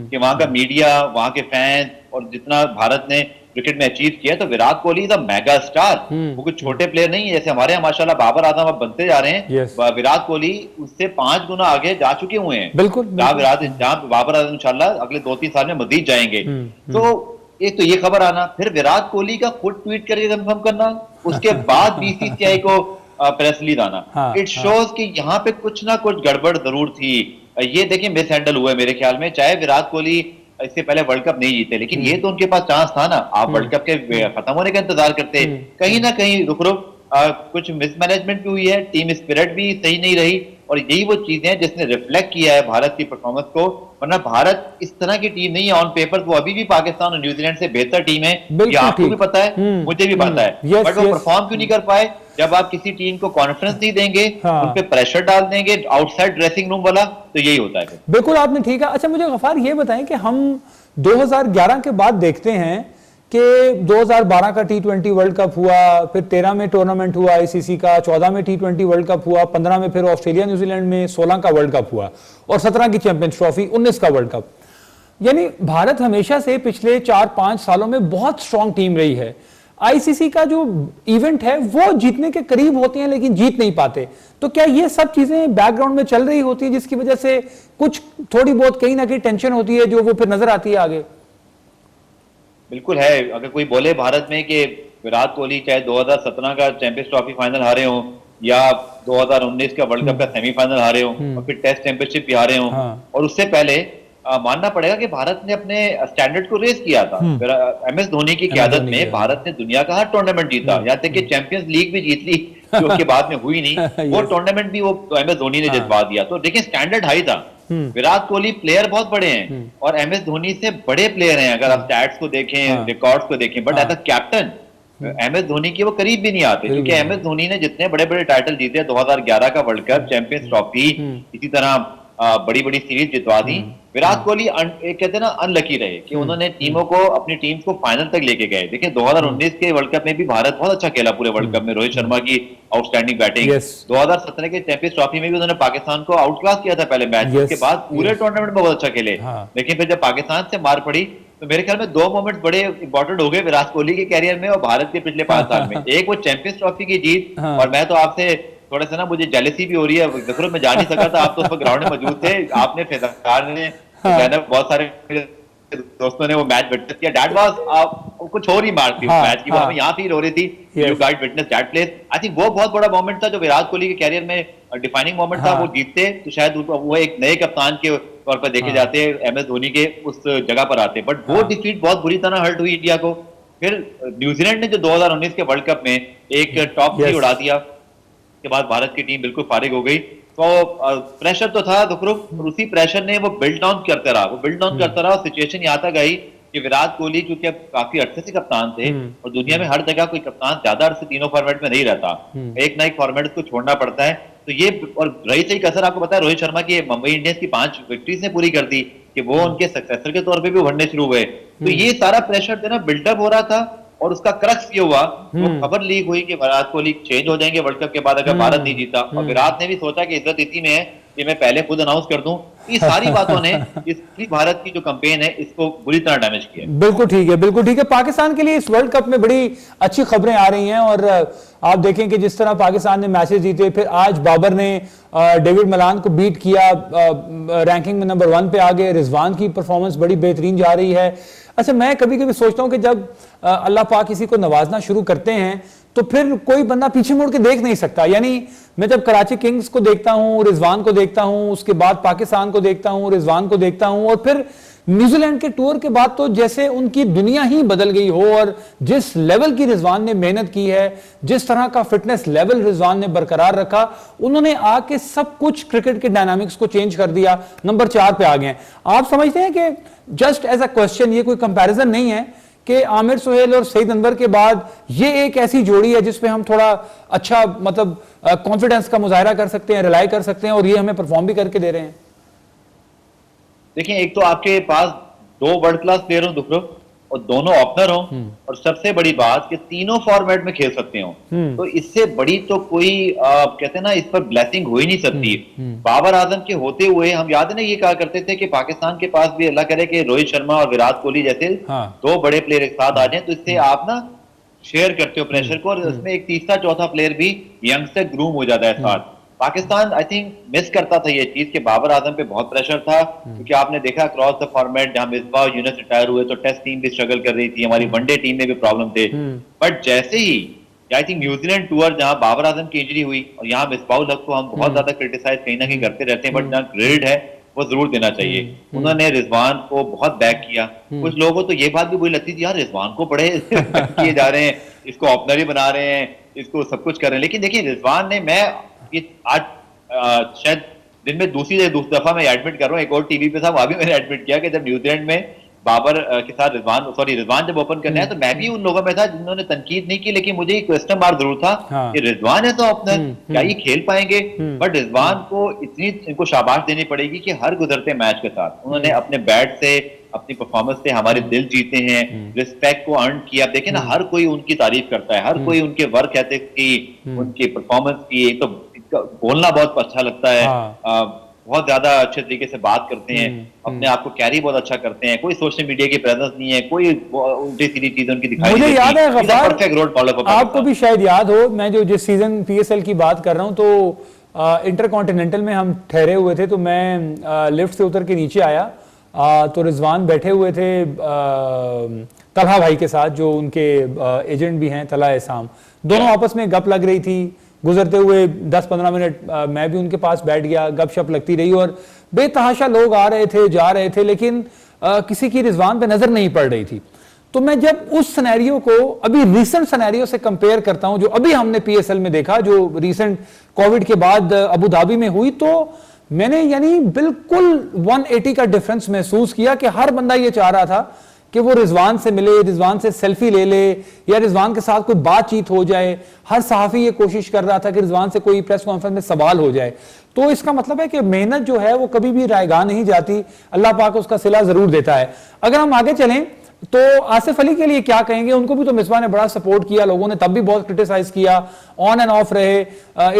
कि वहां का मीडिया, वहां के फैंस, और जितना भारत ने क्रिकेट में अचीव किया, तो Virat Kohli is a mega star. वो कुछ छोटे प्लेयर नहीं है। जैसे हमारे यहाँ माशाल्लाह बाबर आजम अब बनते जा रहे हैं, विराट कोहली उससे 5 गुना आगे जा चुके हुए हैं। बिल्कुल, जहाँ बाबर आजम इंशाल्लाह अगले 2-3 साल में मजीद जाएंगे। तो एक तो ये खबर आना, फिर विराट कोहली का खुद ट्वीट करके कंफर्म करना, उसके बाद बीसीसीआई को प्रेस रिलीज आना। इट शोज कि यहाँ पे कुछ ना कुछ गड़बड़ जरूर थी। ये देखिए मिस हैंडल हुआ है मेरे ख्याल में। चाहे विराट कोहली इससे पहले वर्ल्ड कप नहीं जीते, लेकिन ये तो उनके पास चांस था ना। आप वर्ल्ड कप के खत्म होने का इंतजार करते, कहीं ना कहीं रुक कुछ मिसमैनेजमेंट भी हुई है, टीम स्पिरिट भी सही नहीं रही, और यही वो चीजें हैं जिसने रिफ्लेक्ट किया है भारत की परफॉर्मेंस को। वरना भारत इस तरह की टीम नहीं है। ऑन पेपर वो अभी भी पाकिस्तान और न्यूजीलैंड से बेहतर टीम है, ये आपको भी पता है, मुझे भी पता है। बट वो परफॉर्म क्यों नहीं कर पाए? जब आप किसी टीम को कॉन्फिडेंस नहीं देंगे, उन पे प्रेशर डाल देंगे आउटसाइड ड्रेसिंग रूम वाला, तो यही होता है। बिल्कुल, आपने ठीक है। अच्छा, मुझे गफार ये बताएं कि हम 2011 के बाद देखते हैं कि 2012 का T20 वर्ल्ड कप हुआ, फिर 13 में टूर्नामेंट हुआ आईसीसी का, 14 में T20 वर्ल्ड कप हुआ, 15 में फिर ऑस्ट्रेलिया न्यूजीलैंड में, 16 का वर्ल्ड कप हुआ, और 17 की चैंपियंस ट्रॉफी, 19 का वर्ल्ड कप। यानी भारत हमेशा से पिछले 4-5 सालों में बहुत स्ट्रांग टीम रही है। आईसीसी का जो इवेंट है वो जीतने के करीब होते हैं लेकिन जीत नहीं पाते। तो क्या ये सब चीजें बैकग्राउंड में चल रही होती है जिसकी वजह से कुछ थोड़ी बहुत कहीं ना कहीं टेंशन होती है जो वो फिर नजर आती है आगे? बिल्कुल है। अगर कोई बोले भारत में कि विराट कोहली चाहे 2017 का चैंपियंस ट्रॉफी फाइनल हारे हो या 2019 का वर्ल्ड कप का सेमीफाइनल हारे हो और फिर टेस्ट चैंपियनशिप भी हारे हो, और उससे पहले मानना पड़ेगा कि भारत ने अपने स्टैंडर्ड को रेज किया था। एमएस धोनी की क़यादत में भारत ने दुनिया का हर टूर्नामेंट जीता, यहाँ तक कि चैंपियंस लीग भी जीत ली जो उसके बाद में हुई नहीं। वो टूर्नामेंट भी वो एमएस धोनी ने जितवा दिया। तो देखिए स्टैंडर्ड हाई था। विराट कोहली प्लेयर बहुत बड़े हैं और एमएस धोनी से बड़े प्लेयर हैं अगर आप स्टैट्स को देखें, रिकॉर्ड्स को देखें, but as a captain MS Dhoni के वो करीब भी नहीं आते, क्योंकि एमएस धोनी ने जितने बड़े बड़े टाइटल जीते, 2011 का वर्ल्ड कप, चैंपियंस ट्रॉफी, इसी तरह बड़ी बड़ी सीरीज जितवा दी। विराट कोहली कहते हैं ना अनलकी रहे कि उन्होंने टीमों को, अपनी टीम को फाइनल तक लेके गए। देखिए 2019 के वर्ल्ड कप में भी भारत बहुत अच्छा खेला पूरे वर्ल्ड कप में, रोहित शर्मा की आउटस्टैंडिंग बैटिंग। 2017 के चैंपियंस ट्रॉफी में भी उन्होंने पाकिस्तान को आउट क्लास किया था पहले मैच, उसके बाद पूरे टूर्नामेंट में बहुत अच्छा खेले। लेकिन फिर जब पाकिस्तान से मार पड़ी तो मेरे ख्याल में 2 मोमेंट्स बड़े इंपॉर्टेंट हो गए विराट कोहली के कैरियर में और भारत के पिछले 5 साल में। एक वो चैंपियंस ट्रॉफी की जीत, और मैं तो आपसे थोड़ा सा ना मुझे जेलसी भी हो रही है, जरूर मैं जा नहीं सका था, आप तो उस वक्त ग्राउंड में मौजूद थे, आपने फेजार ने बहुत सारे दोस्तों ने वो मैच विटनेस किया। दैट वाज कुछ और ही मार थी उस मैच की, वो हमें यहाँ फील हो रही थी, you guys witness that place. I think वो बहुत बड़ा मोमेंट था जो विराट कोहली के कैरियर में डिफाइनिंग मोमेंट था। वो जीतते तो शायद वो एक नए कप्तान के तौर पर देखे जाते, एमएस धोनी के उस जगह पर आते, बट वो डिफीट बहुत बुरी तरह हर्ट हुई इंडिया को। फिर न्यूजीलैंड ने जो 2019 के वर्ल्ड कप में एक टॉप 3 उड़ा दिया, के बाद भारत की टीम बिल्कुल फारिग हो गई। तो प्रेशर तो था दुखरुख, और उसी प्रेशर ने वो बिल्ड डाउन करता रहा, और सिचुएशन यहाँ तक आई कि विराट कोहली क्योंकि अब काफी अरसे से कप्तान थे, और दुनिया में हर जगह कोई कप्तान ज्यादा अरसे तीनों फॉर्मेट में नहीं रहता, एक ना एक फॉर्मेट को छोड़ना पड़ता है। तो ये, और रही सही कसर आपको पता है रोहित शर्मा की मुंबई इंडियंस की 5 विक्ट्रीज ने पूरी कर दी कि वो उनके सक्सेसर के तौर पर भी उभरने शुरू हुए। तो ये सारा प्रेशर देना बिल्डअप हो रहा था, और उसका क्रक्स ये हुआ, वो खबर लीक हुई कि विराट कोहली चेंज हो जाएंगे वर्ल्ड कप के बाद अगर भारत नहीं जीता, और विराट ने भी सोचा कि इज्जत इसी में है कि मैं पहले खुद अनाउंस कर दूं ये सारी बातों ने इस भारत की जो कैंपेन है इसको बुरी तरह डैमेज किया है। बिल्कुल ठीक है, बिल्कुल ठीक है। पाकिस्तान के लिए इस वर्ल्ड कप में बड़ी अच्छी खबरें आ रही हैं और आप देखें कि जिस तरह पाकिस्तान ने मैचेस जीते, फिर आज बाबर ने डेविड मलान को बीट किया, रैंकिंग में नंबर 1 पे आ गए। रिजवान की परफॉर्मेंस बड़ी बेहतरीन जा रही है। अच्छा, मैं कभी कभी सोचता हूं कि जब अल्लाह पाक किसी को नवाजना शुरू करते हैं तो फिर कोई बंदा पीछे मुड़ के देख नहीं सकता। यानी मैं जब कराची किंग्स को देखता हूं, रिजवान को देखता हूं, उसके बाद पाकिस्तान को देखता हूं, रिजवान को देखता हूं, और फिर न्यूजीलैंड के टूर के बाद तो जैसे उनकी दुनिया ही बदल गई हो। और जिस लेवल की रिजवान ने मेहनत की है, जिस तरह का फिटनेस लेवल रिजवान ने बरकरार रखा, उन्होंने आके सब कुछ क्रिकेट के डायनामिक्स को चेंज कर दिया, नंबर 4 पे आ गए। आप समझते हैं कि जस्ट एज अ क्वेश्चन, ये कोई कंपैरिजन नहीं है कि आमिर सुहेल और सईद अनवर के बाद ये एक ऐसी जोड़ी है जिसपे हम थोड़ा अच्छा मतलब कॉन्फिडेंस का मुजाहरा कर सकते हैं, रिलाई कर सकते हैं, और ये हमें परफॉर्म भी करके दे रहे हैं? देखिए, एक तो आपके पास 2 वर्ल्ड क्लास प्लेयर हो दुखरुख, और दोनों ओपनर हो, और सबसे बड़ी बात कि तीनों फॉर्मेट में खेल सकते हो। तो इससे बड़ी तो कोई कहते हैं ना, इस पर ब्लेसिंग हो ही नहीं सकती। बाबर आजम के होते हुए हम याद है ना, ये कहा करते थे कि पाकिस्तान के पास भी अल्लाह करे कि रोहित शर्मा और विराट कोहली जैसे 2 बड़े प्लेयर एक साथ आ जाए, तो इससे आप ना शेयर करते हो प्रेशर को, और उसमें एक तीसरा चौथा प्लेयर भी यंग से ग्रूम हो जाता है साथ। पाकिस्तान आई थिंक मिस करता था ये चीज कि बाबर आजम पे बहुत प्रेशर था, क्योंकि आपने देखा क्रॉस द फॉर्मेट जहां मिसबाह और यूनुस रिटायर हुए तो टेस्ट टीम भी स्ट्रगल कर रही थी, हमारी वनडे टीम में भी प्रॉब्लम थे। बट जैसे ही आई थिंक न्यूजीलैंड टूर जहां बाबर आजम की इंजरी हुई, और यहाँ मिसबाह उल हक को हम बहुत ज्यादा क्रिटिसाइज कहीं ना कहीं करते रहते हैं, बट जहाँ क्रेडिट है वो जरूर देना चाहिए। उन्होंने रिजवान को बहुत बैक किया। कुछ लोगों को तो ये बात भी बुरी लगती थी, यार रिजवान को बड़े किए जा रहे हैं, इसको ओपनर ही बना रहे हैं, इसको सब कुछ कर रहे हैं। लेकिन देखिए, रिजवान ने, मैं आज शायद दिन में दूसरी दफा मैं एडमिट कर रहा हूँ, एक और टीवी पे था, वहां भी मैंने एडमिट किया कि जब न्यूजीलैंड में बाबर के साथ रिजवान जब ओपन करने आया, तो मैं भी उन लोगों में था जिन्होंने तनकीद नहीं की, लेकिन मुझे एक क्वेश्चन मार्क जरूर था कि रिजवान है तो ओपनर, क्या ये खेल पाएंगे? बट रिजवान को इतनी इनको शाबाश देनी पड़ेगी कि हर गुजरते मैच के साथ उन्होंने अपने बैट से, अपनी परफॉर्मेंस से हमारे दिल जीते हैं, रिस्पेक्ट को अर्न किया। देखें ना, हर कोई उनकी तारीफ करता है, हर कोई उनके वर्क एथिक्स की, उनकी परफॉर्मेंस की, तो बोलना बहुत अच्छा लगता है। बहुत ज्यादा अच्छे तरीके से बात करते हैं, अपने आप को कैरी बहुत अच्छा करते हैं, कोई सोशल मीडिया की प्रेजेंस नहीं है, कोई उल्टी सीधी चीजें उनकी दिखाई मुझे याद है गफ्फार, परफेक्ट रोल फॉलो। आपको भी शायद याद हो, मैं जो जिस सीजन पीएसएल की बात कर रहा हूं, तो इंटरकॉन्टिनेंटल में हम ठहरे हुए थे, तो मैं लिफ्ट से उतर के नीचे आया, तो रिजवान बैठे हुए थे तलहा भाई के साथ, जो उनके एजेंट भी हैं, तलहा एहसाम। दोनों आपस में गप लग रही थी। गुजरते हुए 10-15 मिनट मैं भी उनके पास बैठ गया, गपशप लगती रही, और बेतहाशा लोग आ रहे थे, जा रहे थे, लेकिन किसी की रिजवान पे नजर नहीं पड़ रही थी। तो मैं जब उस सिनेरियो को अभी रीसेंट सिनेरियो से कंपेयर करता हूं, जो अभी हमने पीएसएल में देखा, जो रीसेंट कोविड के बाद अबू धाबी में हुई, तो मैंने यानी बिल्कुल 180 का डिफरेंस महसूस किया कि हर बंदा ये चाह रहा था कि वो रिजवान से मिले, रिजवान से सेल्फी ले ले, या रिजवान के साथ कोई बातचीत हो जाए। हर सहाफी ये कोशिश कर रहा था कि रिजवान से कोई प्रेस कॉन्फ्रेंस में सवाल हो जाए। तो इसका मतलब है कि मेहनत जो है वो कभी भी रायगा नहीं जाती, अल्लाह पाक उसका सिला जरूर देता है। अगर हम आगे चलें तो आसिफ अली के लिए क्या कहेंगे? उनको भी तो मिसबा ने बड़ा सपोर्ट किया, लोगों ने तब भी बहुत क्रिटिसाइज किया, ऑन एंड ऑफ रहे।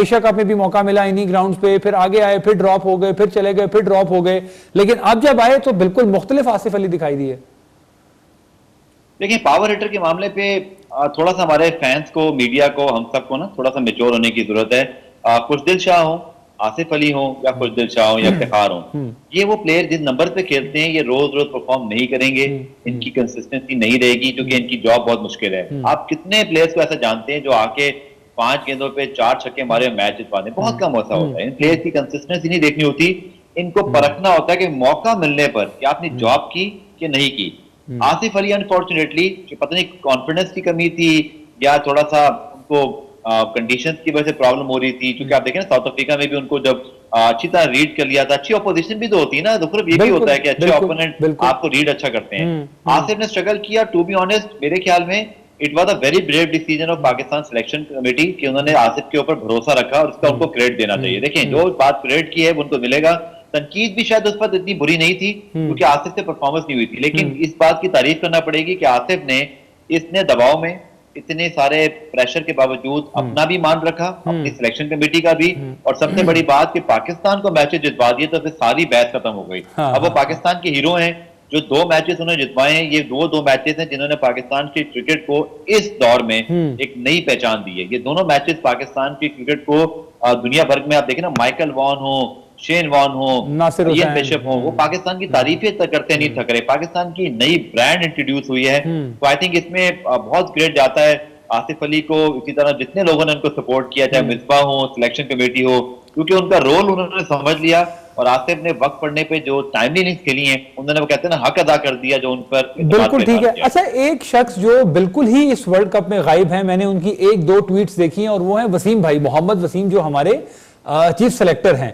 एशिया कप में भी मौका मिला इन्हीं ग्राउंड्स पे, फिर आगे आए, फिर ड्रॉप हो गए, फिर चले गए, फिर ड्रॉप हो गए, लेकिन अब जब आए तो बिल्कुल मुख्तलिफ आसिफ अली दिखाई दिए। देखिए, पावर हिटर के मामले पे थोड़ा सा हमारे फैंस को, मीडिया को, हम सबको ना थोड़ा सा मेच्योर होने की जरूरत है। खुशदिल शाह हो, आसिफ अली हो, या खुशदिल शाह हो, या इफ्तिखार हो, ये वो प्लेयर जिस नंबर पे खेलते हैं, ये रोज रोज परफॉर्म नहीं करेंगे, इनकी कंसिस्टेंसी नहीं रहेगी, क्योंकि इनकी जॉब बहुत मुश्किल है। आप कितने प्लेयर्स को ऐसा जानते हैं जो आके 5 गेंदों पे 4 छक्के मारे मैच जितवा दें? बहुत कम ऐसा होता है। इन प्लेयर्स की कंसिस्टेंसी नहीं देखनी होती, इनको परखना होता है कि मौका मिलने पर कि आपने जॉब की कि नहीं की। आसिफ अली अनफॉर्चुनेटली, पता नहीं कॉन्फिडेंस की कमी थी या थोड़ा सा उनको कंडीशंस की वजह से प्रॉब्लम हो रही थी, क्योंकि आप देखें ना साउथ अफ्रीका में भी उनको जब अच्छी तरह रीड कर लिया था, अच्छी ऑपोजिशन भी तो होती है ना, तो ये भी होता है कि अच्छे ओपोनेंट आपको रीड अच्छा करते हैं। आसिफ ने स्ट्रगल किया, टू बी ऑनेस्ट मेरे ख्याल में it was a very brave decision of Pakistan selection committee कि उन्होंने आसिफ के ऊपर भरोसा रखा, और उसका उनको क्रेडिट देना चाहिए। देखें, जो बात क्रेडिट की है वो उनको मिलेगा। तनकीद भी शायद उस पर इतनी बुरी नहीं थी, क्योंकि आसिफ से परफॉर्मेंस नहीं हुई थी, लेकिन इस बात की तारीफ करना पड़ेगी कि आसिफ ने, इसने दबाव में, इतने सारे प्रेशर के बावजूद अपना भी मान रखा, अपनी सिलेक्शन कमेटी का भी, और सबसे बड़ी बात कि पाकिस्तान को मैचेस जितवा दिए तो फिर सारी बहस खत्म हो गई। हाँ, अब वो हाँ। पाकिस्तान के हीरो हैं, जो 2 मैचेस उन्होंने जितवाए हैं, ये दो मैचेस हैं जिन्होंने पाकिस्तान की क्रिकेट को इस दौर में एक नई पहचान दी है। ये दोनों मैचेस पाकिस्तान की क्रिकेट को दुनिया भर में, आप देखें ना, माइकल वॉन हो, शेन वॉन हो, नासिर इयन हुसैन, बिशप हो, वो पाकिस्तान की तारीफें करते नहीं थक रहे। पाकिस्तान की नई ब्रांड इंट्रोड्यूस हुई है, तो आई थिंक इसमें बहुत ग्रेट जाता है आसिफ अली को, इसी तरह जितने लोगों ने उनको सपोर्ट किया, चाहे मिसबा हो, सिलेक्शन कमेटी हो, क्योंकि उनका रोल उन्होंने समझ लिया। और आसिफ ने वक्त पड़ने पे जो टाइमली इनिंग्स खेली हैं, उन्होंने, वो कहते हैं ना, हक अदा कर दिया जो उन पर बिल्कुल ठीक है। अच्छा, एक शख्स जो बिल्कुल ही इस वर्ल्ड कप में गायब है, मैंने उनकी 1-2 ट्वीट्स देखी हैं, और वो है वसीम भाई, मोहम्मद वसीम, जो हमारे चीफ सेलेक्टर हैं।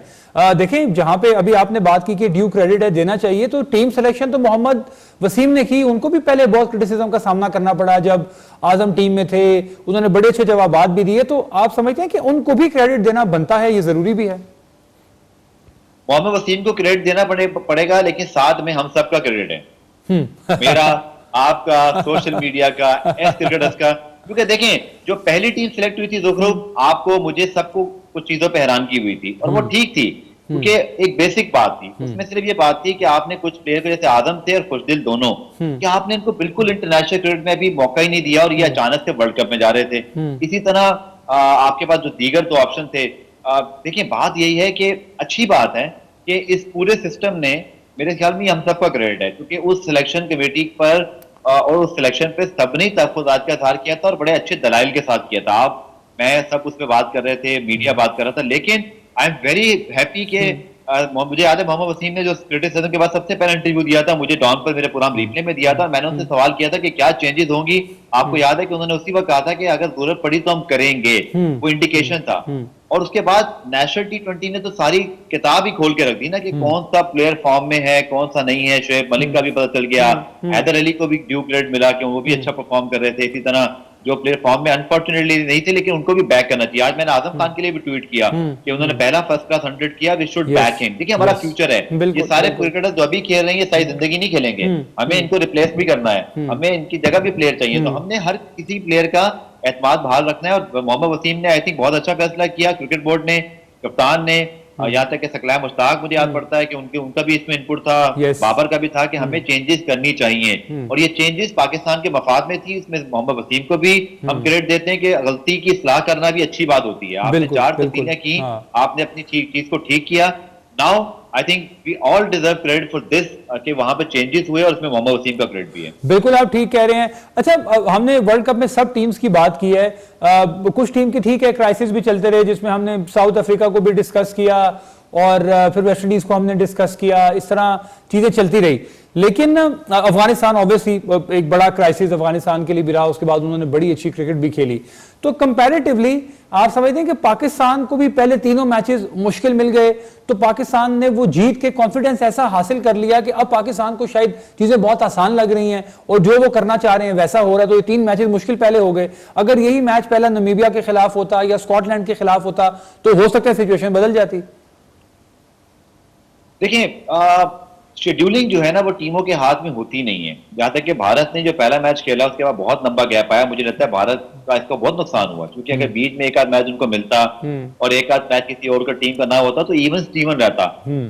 देखें, जहां पे अभी आपने बात की कि ड्यू क्रेडिट है, देना चाहिए, तो टीम सिलेक्शन तो मोहम्मद वसीम ने की। उनको भी पहले बहुत क्रिटिसिज्म का सामना करना पड़ा जब आजम टीम में थे, उन्होंने बड़े अच्छे जवाब भी दिए। तो आप समझते हैं कि उनको भी क्रेडिट देना बनता है, ये जरूरी भी है? मोहम्मद वसीम को क्रेडिट देना पड़ेगा, लेकिन साथ में हम सबका क्रेडिट है, मेरा, आपका, सोशल मीडिया का, एस क्रिकेटर्स का। क्योंकि देखें, जो पहली टीम सिलेक्ट हुई थी ज़ुखरुफ, आपको, मुझे, सबको कुछ चीजों पर हैरानगी हुई थी, और वो ठीक थी, क्योंकि एक बेसिक बात थी उसमें। सिर्फ ये बात थी कि आपने कुछ प्लेयर को, जैसे आदम थे और खुशदिल दोनों, कि आपने इनको बिल्कुल इंटरनेशनल क्रिकेट में भी मौका ही नहीं दिया, और ये अचानक से वर्ल्ड कप में जा रहे थे। इसी तरह आपके पास जो दीगर 2 ऑप्शन थे, देखिए, बात यही है कि अच्छी बात है कि इस पूरे सिस्टम ने, मेरे ख्याल में हम सबका क्रेडिट है, क्योंकि उस सिलेक्शन कमेटी पर और उस सिलेक्शन पे सबने तहफ़्फ़ुज़ात का इज़हार किया था, और बड़े अच्छे दलाइल के साथ किया था। मैं सब उस पर बात कर रहे थे, मीडिया बात कर रहा था, लेकिन आई एम वेरी हैप्पी कि मुझे याद है मोहम्मद वसीम ने जो क्रिटिसिज्म के बाद सबसे पहले इंटरव्यू दिया था, मुझे डॉन पर मेरे प्रोग्राम रिप्ले में दिया था, मैंने उनसे सवाल किया था कि क्या चेंजेस होंगी। आपको याद है कि उन्होंने उसी वक्त कहा था कि अगर जरूरत पड़ी तो हम करेंगे, वो इंडिकेशन था। और उसके बाद नेशनल T20 ने तो सारी किताब ही खोल के रख दी ना, कि कौन सा प्लेयर फॉर्म में है, कौन सा नहीं है। शोएब मलिक का भी पता चल गया, हैदर अली को भी ड्यू क्रेडिट मिला कि वो भी अच्छा परफॉर्म कर रहे थे। इसी तरह जो प्लेयर फॉर्म में अनफॉर्चुनेटली नहीं थे, लेकिन उनको भी बैक करना चाहिए। आज मैंने आजम खान के लिए भी ट्वीट किया कि उन्होंने पहला फर्स्ट क्लास 100 किया, वी शुड बैक हिम। देखिए, हमारा फ्यूचर है, ये सारे क्रिकेटर जो अभी खेल रहे हैं, ये सारी जिंदगी नहीं खेलेंगे, हमें इनको रिप्लेस भी करना है, हमें इनकी जगह भी प्लेयर चाहिए। तो हमने हर किसी प्लेयर का एतमाद बहाल रखना है, और मोहम्मद वसीम ने आई थिंक बहुत अच्छा फैसला किया, क्रिकेट बोर्ड ने, कप्तान ने, यहाँ तक कि सकलाय मुश्ताक, मुझे याद पड़ता है कि उनका भी इसमें इनपुट था, बाबर का भी था, कि हमें चेंजेस करनी चाहिए, और ये चेंजेस पाकिस्तान के मफाद में थी। इसमें मोहम्मद वसीम को भी हम क्रेडिट देते हैं कि गलती की इस्लाह करना भी अच्छी बात होती है। आपने 4 तब्दीलियां की, आपने अपनी चीज को ठीक किया। Now I think we all deserve credit for this, कि वहां पे चेंजेस हुए, और उसमें मोहम्मद वसीम का क्रेडिट भी है। बिल्कुल, आप ठीक कह रहे हैं। अच्छा, हमने वर्ल्ड कप में सब टीम्स की बात की है, कुछ टीम की ठीक है, क्राइसिस भी चलते रहे, जिसमें हमने साउथ अफ्रीका को भी डिस्कस किया, और फिर वेस्ट इंडीज को हमने डिस्कस किया, इस तरह चीजें चलती रही। लेकिन अफगानिस्तान ऑब्वियसली एक बड़ा क्राइसिस अफगानिस्तान के लिए भी रहा, उसके बाद उन्होंने बड़ी अच्छी क्रिकेट भी खेली। तो कंपैरेटिवली आप समझते हैं कि पाकिस्तान को भी पहले तीनों मैचेस मुश्किल मिल गए, तो पाकिस्तान ने वो जीत के कॉन्फिडेंस ऐसा हासिल कर लिया कि अब पाकिस्तान को शायद चीजें बहुत आसान लग रही हैं, और जो वो करना चाह रहे हैं वैसा हो रहा है। तो ये 3 मैचेस मुश्किल पहले हो गए, अगर यही मैच पहला नामीबिया के खिलाफ होता या स्कॉटलैंड के खिलाफ होता, तो हो सकता है सिचुएशन बदल जाती। देखिए, शेड्यूलिंग जो है ना, वो टीमों के हाथ में होती नहीं है। जहां तक कि भारत ने जो पहला मैच खेला, उसके बाद बहुत लंबा गैप आया, मुझे लगता है भारत का इसको बहुत नुकसान हुआ, क्योंकि अगर बीच में एक आध मैच उनको मिलता और एक आध मैच किसी और का टीम का ना होता, तो इवन स्टीवन रहता।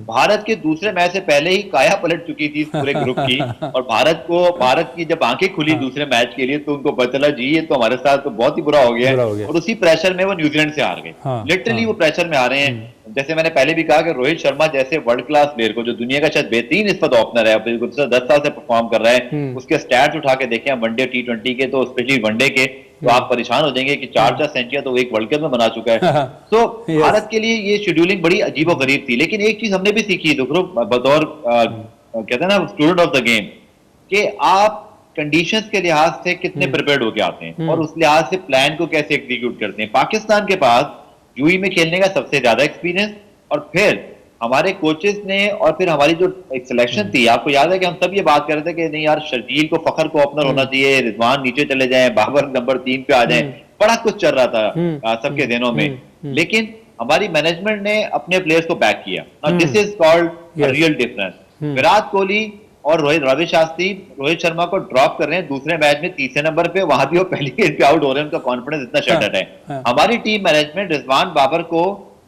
भारत के दूसरे मैच से पहले ही काया पलट चुकी थी पूरे ग्रुप की, और भारत की जब आंखें खुली दूसरे मैच के लिए, तो उनको पता चला जी ये तो हमारे साथ तो बहुत ही बुरा हो गया है, और उसी प्रेशर में वो न्यूजीलैंड से हार गए। लिटरली वो प्रेशर में आ रहे हैं। जैसे मैंने पहले भी कहा कि रोहित शर्मा जैसे वर्ल्ड क्लास प्लेयर को, जो दुनिया का शायद बेहतरीन इस वक्त ओपनर है, 10 साल से परफॉर्म कर रहा है, उसके स्टैट्स उठा के देखें वनडे T20 के, तो स्पेशली वनडे के, तो आप परेशान हो जाएंगे कि 4 सेंचुरियां तो एक वर्ल्ड कप में बना चुका है। तो भारत के लिए ये शेड्यूलिंग बड़ी अजीबोगरीब थी। लेकिन एक चीज हमने भी सीखी बतौर कहते हैं ना स्टूडेंट ऑफ द गेम, कि आप कंडीशंस के लिहाज से कितने प्रिपेयर्ड होके आते हैं, और उस लिहाज से प्लान को कैसे एग्जीक्यूट करते हैं। पाकिस्तान के पास यूई में खेलने का सबसे ज्यादा एक्सपीरियंस, और फिर हमारे कोचेस ने, और फिर हमारी जो एक सिलेक्शन थी, आपको याद है कि हम सब ये बात कर रहे थे कि नहीं यार, शर्जील को, फखर को ओपनर होना चाहिए, रिजवान नीचे चले जाएं, बाबर नंबर 3 पे आ जाएं, बड़ा कुछ चल रहा था सबके दिनों में। लेकिन हमारी मैनेजमेंट ने अपने प्लेयर्स को बैक किया, और this is called real difference. Virat Kohli और रवि शास्त्री रोहित शर्मा को ड्रॉप कर रहे हैं दूसरे मैच में तीसरे नंबर पे, वहां भी वो पहली गेंद पे आउट हो रहे हैं, उनका कॉन्फिडेंस इतना शटल है। हाँ, हमारी टीम मैनेजमेंट रिजवान बाबर को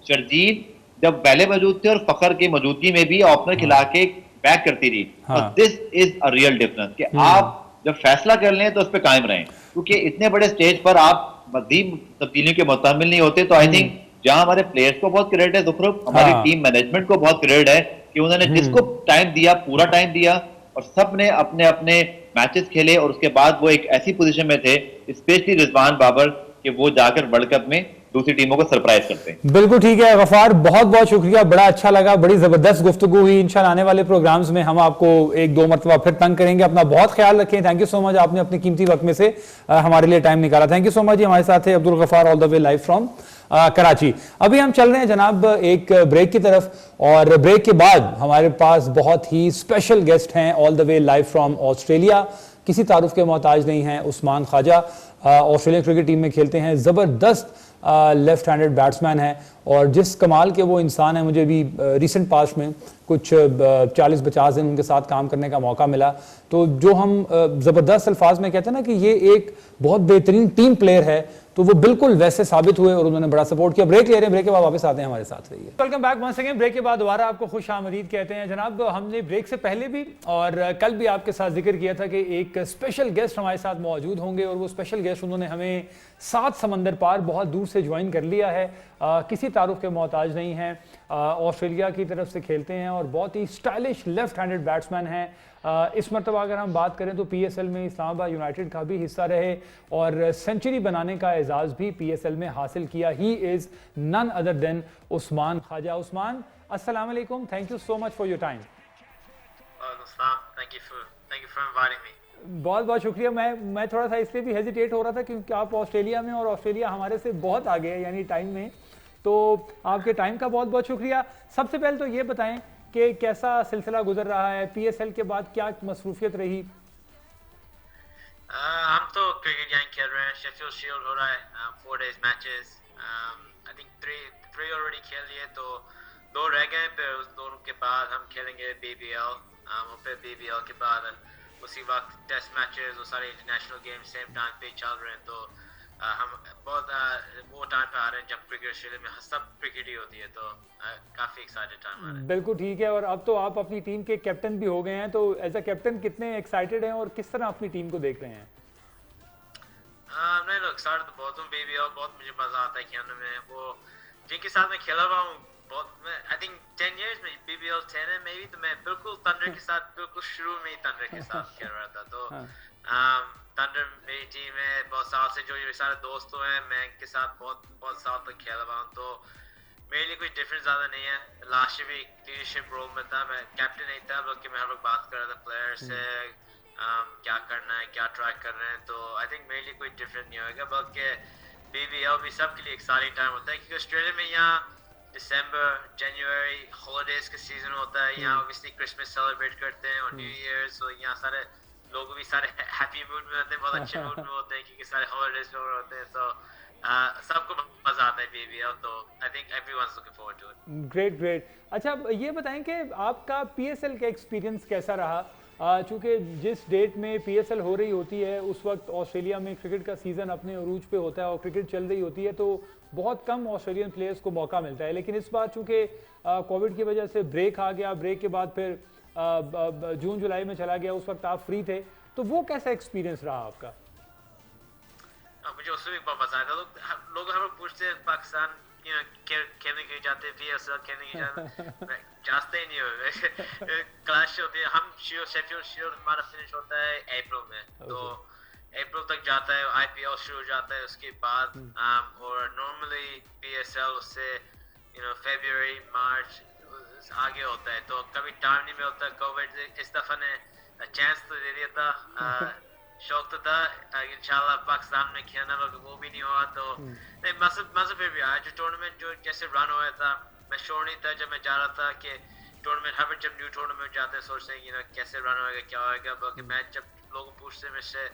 शर्जील जब पहले मौजूद थे और फखर की मौजूदगी में भी ओपनर खिला के बैक करती रही, तो हाँ, this is a real difference कि आप जब फैसला कर लें तो उस पर कायम रहें, क्योंकि इतने बड़े स्टेज पर आप मजीद तब्दीलियों के मुतामिल नहीं होते। तो आई थिंक जहां हमारे प्लेयर्स को बहुत क्रेडिट है जुफरुफ, हमारी हाँ, टीम मैनेजमेंट को बहुत क्रेडिट है कि उन्होंने जिसको टाइम दिया पूरा टाइम दिया, और सब ने अपने अपने मैचेस खेले, और उसके बाद वो एक ऐसी पोजीशन में थे, स्पेशली रिजवान बाबर, कि वो जाकर वर्ल्ड कप में दूसरी टीमों को सरप्राइज करते हैं। बिल्कुल ठीक है गफार, बहुत बहुत शुक्रिया, बड़ा अच्छा लगा, बड़ी जबरदस्त गुफ्तगू हुई। इंशाल्लाह आने वाले प्रोग्राम्स में हम आपको एक दो मरतबा फिर तंग करेंगे। अपना बहुत ख्याल रखें। थैंक यू सो मच, आपने अपने कीमती वक्त में से हमारे लिए टाइम निकाला। Thank you so much. हमारे साथ है Abdul Gaffar all the way live from Karachi. अभी हम चल रहे हैं जनाब एक ब्रेक की तरफ, और ब्रेक के बाद हमारे पास बहुत ही स्पेशल गेस्ट हैं all the way live from Australia. किसी तारुफ के मोहताज नहीं हैं, Usman Khawaja Australian cricket team में खेलते हैं, ज़बरदस्त लेफ्ट हैंडेड बैट्समैन है, और जिस कमाल के वो इंसान है, मुझे भी रिसेंट पास्ट में कुछ 40-50 दिन उनके साथ काम करने का मौका मिला। तो जो हम ज़बरदस्त अल्फाज में कहते हैं ना कि ये एक बहुत बेहतरीन टीम प्लेयर है, तो वो बिल्कुल वैसे साबित हुए और उन्होंने बड़ा सपोर्ट किया। ब्रेक ले रहे हैं, ब्रेक के बाद वापस आते हैं, हमारे साथ रहिए। Welcome back once again. Break के बाद दोबारा आपको खुश आमदीद कहते हैं जनाब। हमने ब्रेक से पहले भी और कल भी आपके साथ जिक्र किया था कि एक स्पेशल गेस्ट हमारे साथ मौजूद होंगे, और वो स्पेशल गेस्ट उन्होंने हमें 7 समंदर पार बहुत दूर से ज्वाइन कर लिया है। किसी तारुफ के मोहताज नहीं हैं, ऑस्ट्रेलिया की तरफ से खेलते हैं और बहुत ही स्टाइलिश लेफ्ट हैंडेड बैट्समैन हैं। इस मरतबा अगर हम बात करें तो पीएसएल में इस्लामाबाद यूनाइटेड का भी हिस्सा रहे और सेंचुरी बनाने का एजाज़ भी पीएसएल में हासिल किया। He is none other than Usman Khawaja. Usman, अस्सलाम वालेकुम, thank you so much for your time. बहुत बहुत शुक्रिया। मैं थोड़ा सा इसलिए भी हेजिटेट हो रहा था क्योंकि आप ऑस्ट्रेलिया में, और ऑस्ट्रेलिया हमारे से बहुत आगे है यानी टाइम में, तो आपके टाइम का बहुत बहुत शुक्रिया। सबसे पहले तो ये बताएं कि कैसा सिलसिला गुजर रहा है, पीएसएल के बाद क्या मसरूफियत रही? हम तो क्रिकेट यहीं खेल रहे हैं, शेफील्ड शील्ड हो रहा है, 4 days matches, I think 3 already खेल लिए, तो 2 रह गए, फिर उस दोनों के बाद हम खेलेंगे बीबीएल, और फिर बीबीएल के बाद उसी वक्त टेस्ट मैचेस, वो सारे इंटरनेशनल गेम सेम टाइम पे चल रहे हैं। तो हम बहुत वो टाइम पे आ रहे हैं जब क्रिकेट ऑस्ट्रेलिया में सब क्रिकेट ही होती है, तो काफ़ी एक्साइटेड टाइम आ रहा है। बिल्कुल ठीक है, और अब तो आप अपनी टीम के कैप्टन भी हो गए हैं, तो एज अ कैप्टन कितने एक्साइटेड हैं और किस तरह अपनी टीम को देख रहे हैं? नहीं लोग एक्साइटेड तो बहुत हूँ, बीबीएल बहुत मुझे मज़ा आता है खेलने में। वो जिनके साथ मैं खेला हुआ हूँ बहुत, मैं आई थिंक 10 years में बीबीएल 10 है मे बी, तो मैं बिल्कुल थंडर के साथ बिल्कुल शुरू में ही थंडर के साथ खेल रहा था। तो थंडर मेरी टीम है, बहुत साल से जो ये सारे दोस्त हैं, मैं इनके साथ बहुत साल तक खेला हुआ हूँ, तो मेरे लिए कोई डिफरेंस ज़्यादा नहीं है। लास्ट ईयर भी लीडरशिप रोल में था, मैं कैप्टन नहीं था, बल्कि मैं हर वक्त बात कर रहा था प्लेयर से, क्या करना है, क्या ट्राई कर रहे हैं। तो आई थिंक मेरे लिए कोई डिफरेंस नहीं होगा, बल्कि बीबीएल भी सबके लिए एक्साइटिंग टाइम होता है, क्योंकि ऑस्ट्रेलिया में यहाँ दिसंबर जनवरी हॉलीडेज का सीजन होता है, यहाँ ऑब्वियसली क्रिसमस सेलिब्रेट करते हैं और न्यू ईयर, सो यहाँ सारे लोग भी सारे हैप्पी मूड में होते हैं, बहुत अच्छे मूड में होते हैं, क्योंकि सारे हॉलीडेज हो रहे होते हैं। तो सबको मजा आता है बीबीएल, तो I think everyone's looking forward to it. Great great. अच्छा, ये बताएं कि आपका पीएसएल का एक्सपीरियंस कैसा रहा? चूँकि जिस डेट में पीएसएल हो रही होती है उस वक्त ऑस्ट्रेलिया में क्रिकेट का सीज़न अपने अरूज पे होता है और क्रिकेट चल रही होती है, तो बहुत कम ऑस्ट्रेलियन प्लेयर्स को मौका मिलता है। लेकिन इस बार चूँकि कोविड की वजह से ब्रेक आ गया, ब्रेक के बाद फिर जून जुलाई में चला गया, उस वक्त आप फ्री थे, तो वो कैसा एक्सपीरियंस रहा आपका? मुझे उससे भी बहुत मजा आया था। लोग हमें पूछते हैं पाकिस्तान खेलने के लिए जाते हैं, पीएसएल खेलने के लिए जाते ही नहीं हो। क्लैश होती है, हम शेफील्ड शील्ड हमारा फिनिश होता है अप्रैल में, तो अप्रैल तक जाता है, आईपीएल शुरू हो जाता है उसके बाद, और नॉर्मली पीएसएल उससे फरवरी मार्च आगे होता है, तो कभी टाइम नहीं मिलता। कोविड इस दफा ने चांस तो दे दिया था, शौक तो था इंशाल्लाह पाकिस्तान में खेलना, वो भी नहीं हुआ। तो नहीं, मजा फिर भी आया। जो टूर्नामेंट जो जैसे रन हुआ था, मैं श्योर नहीं था जब मैं जा रहा था कि टूर्नामेंट, हर बार जब न्यू टूर्नामेंट जाते हैं सोचते हैं कैसे रन होएगा, क्या होएगा, बल्कि मैं जब लोग पूछते हैं मुझसे,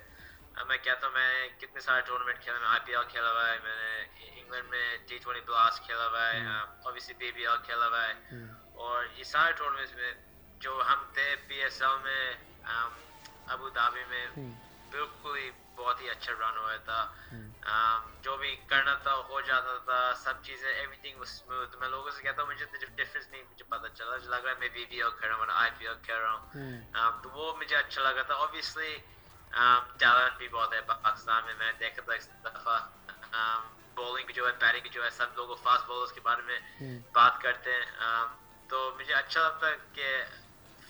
मैं कहता हूँ मैं कितने सारे टूर्नामेंट खेला, मैं आईपीएल खेला हुआ है, मैंने इंग्लैंड में T20 ब्लास्ट खेला हुआ है, ऑब्वियसली बीबीएल खेला हुआ है, और ये सारे टूर्नामेंट्स में जो हम थे PSL में अबू धाबी में बिल्कुल ही बहुत ही अच्छा रन हुआ था। जो भी करना था हो जाता था, सब चीजें एवरीथिंग वाज स्मूथ। मैं लोगों से कहता हूँ मुझे डिफरेंस नहीं मुझे पता चला, मुझे लग रहा है मैं BBL खेल रहा हूँ, IPL खेल रहा हूँ। तो वो मुझे अच्छा लगा था। ऑब्वियसली टैलेंट भी बहुत है पाकिस्तान में, मैंने देखा था इस दफा। बॉलिंग जो है, बैटिंग जो है, सब लोग फास्ट बॉलर्स के बारे में बात करते हैं। तो मुझे अच्छा लगता है कि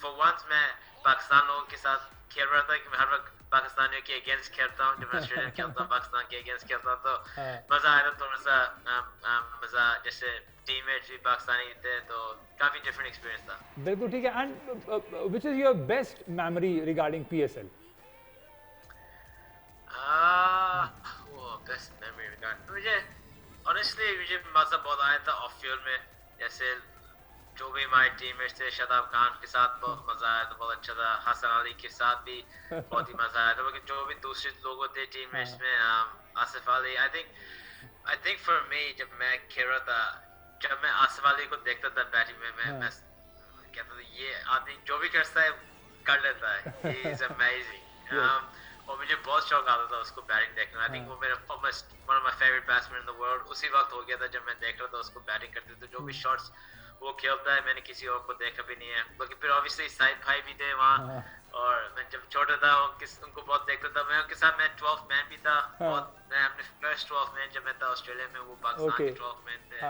फॉर वंस मैं पाकिस्तान लोगों के साथ खेल रहा था, कि मैं हर वक्त पाकिस्तानियों के अगेंस्ट खेलता हूँ। जब मैं ऑस्ट्रेलिया में खेलता हूँ पाकिस्तान के अगेंस्ट खेलता हूँ तो मजा आया था थोड़ा सा। मजा, जैसे टीममेट्स भी पाकिस्तानी थे, तो काफी डिफरेंट एक्सपीरियंस था। बिल्कुल ठीक है। And which is your best memory regarding PSL? वो बेस्ट मेमोरी रिगार्ड मुझे ऑनेस्टली मुझे मजा बहुत आया था ऑफ फील्ड में। जैसे जो भी हमारे टीममेट्स थे, शादाब खान के साथ बहुत मजा आया था, बहुत अच्छा था। हसन अली के साथ भी बहुत ही मजा आया था। लेकिन जो भी दूसरे लोग थे टीममेट्स में, Asif Ali, I think for me, जब मैं खेल रहा था, जब मैं आसिफ अली को देखता था बैटिंग में, मैं कहता था ये आदमी जो भी करता है कर लेता है, ही इज अमेजिंग। और मुझे बहुत शौक आता था उसको बैटिंग देखना। आई थिंक वो मेरा one of my favourite batsman in the world उसी वक्त हो गया था जब मैं देख रहा था उसको बैटिंग करते थे। जो भी शॉट्स वो खेलता है मैंने किसी और को देखा भी नहीं है। लेकिन फिर ऑब्वियसली साइद भाई भी थे वहाँ, और मैं जब छोटा था उनको बहुत देखता था। मैं उनके साथ, मैं 12th मैन भी था। बहुत, मैं अपने फर्स्ट 12th मैन जब मैं था ऑस्ट्रेलिया में, वो पाकिस्तान के 12th मैन थे।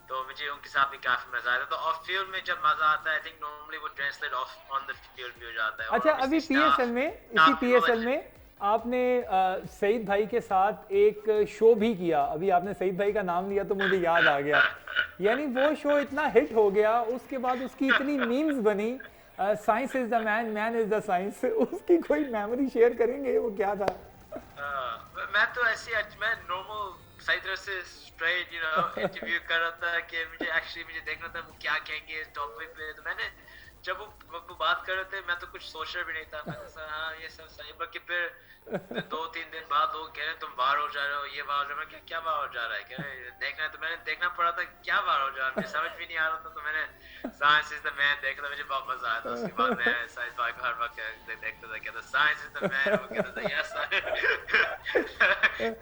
तो मुझे उनके साथ भी काफी मजा आया था। तो ऑफ फील्ड में जब मजा आता है, आई थिंक नॉर्मली वो translate of on the field भी हो जाता है। अच्छा, अभी PSL में, इसी PSL में आपने सईद भाई के साथ एक शो भी किया। अभी आपने सईद भाई का नाम लिया तो मुझे याद आ गया। यानी वो शो इतना हिट हो गया, उसके बाद उसकी इतनी मीम्स बनी, science is the man, man is the science. उसकी कोई मेमोरी शेयर करेंगे, वो क्या था? मैं तो ऐसे, मैं नॉर्मल सही तरह से स्ट्रेट इंटरव्यू कर रहा था कि मुझे देखना था वो क्या कहेंगे इस टॉपिक पे। तो मैंने जब वो बात कर रहे थे, मैं तो कुछ सोच रहा भी नहीं था। मैंने कहा हाँ ये सब सही। बल्कि फिर 2-3 दिन बाद लोग कह रहे तुम बाहर हो जा रहे हो, ये बाहर हो जा रहा है। मैं क्या बाहर हो जा रहा है, कह रहे देखना है। तो मैंने देखना पड़ा था क्या बाहर हो जा रहा है, मुझे समझ भी नहीं आ रहा था। तो मैंने साइंस इज द मैन देखा था, मुझे बहुत मजा आया था। उसके बाद मैं साइंस भाई को हर वक्त देखता था, कहता साइंस इज द मैन, वो कहता था यस।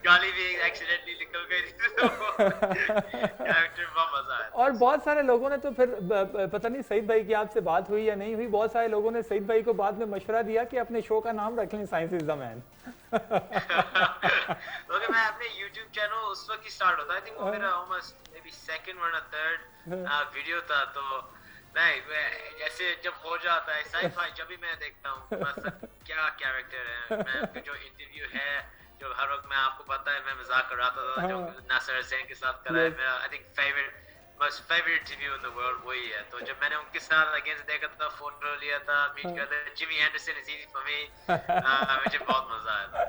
गाली भी एक्सीडेंटली निकल गई थी, तो कैरेक्टर बहुत मजा आया। और बहुत सारे लोगों ने तो फिर पता नहीं सईद भाई की आपसे बात हुई या नहीं हुई, बहुत सारे लोगों ने सईद भाई को बाद में मशवरा दिया कि अपने शो का नाम रख लें साइंस इज द मैन। तो मैं अपने YouTube चैनल उस वक्त ही स्टार्ट होता है, आई थिंक वो मेरा ऑलमोस्ट मे बी सेकंड वरना थर्ड वीडियो था। तो नहीं, जैसे जब हो जाता है साइड भाई, जब भी मैं देखता हूँ बस क्या कैरेक्टर है। मैं जो इंटरव्यू है, जो हर वक्त, मैं आपको पता है मैं मजाक कर रहा था जो नासिर हुसैन के साथ करा है, मेरा I think most favorite interview in the world वही है। तो जब मैंने उनके साथ अगेंस्ट देखा था, फोटो लिया था, मीट करते, Jimmy Anderson is easy for me, मुझे बहुत मजा आया था।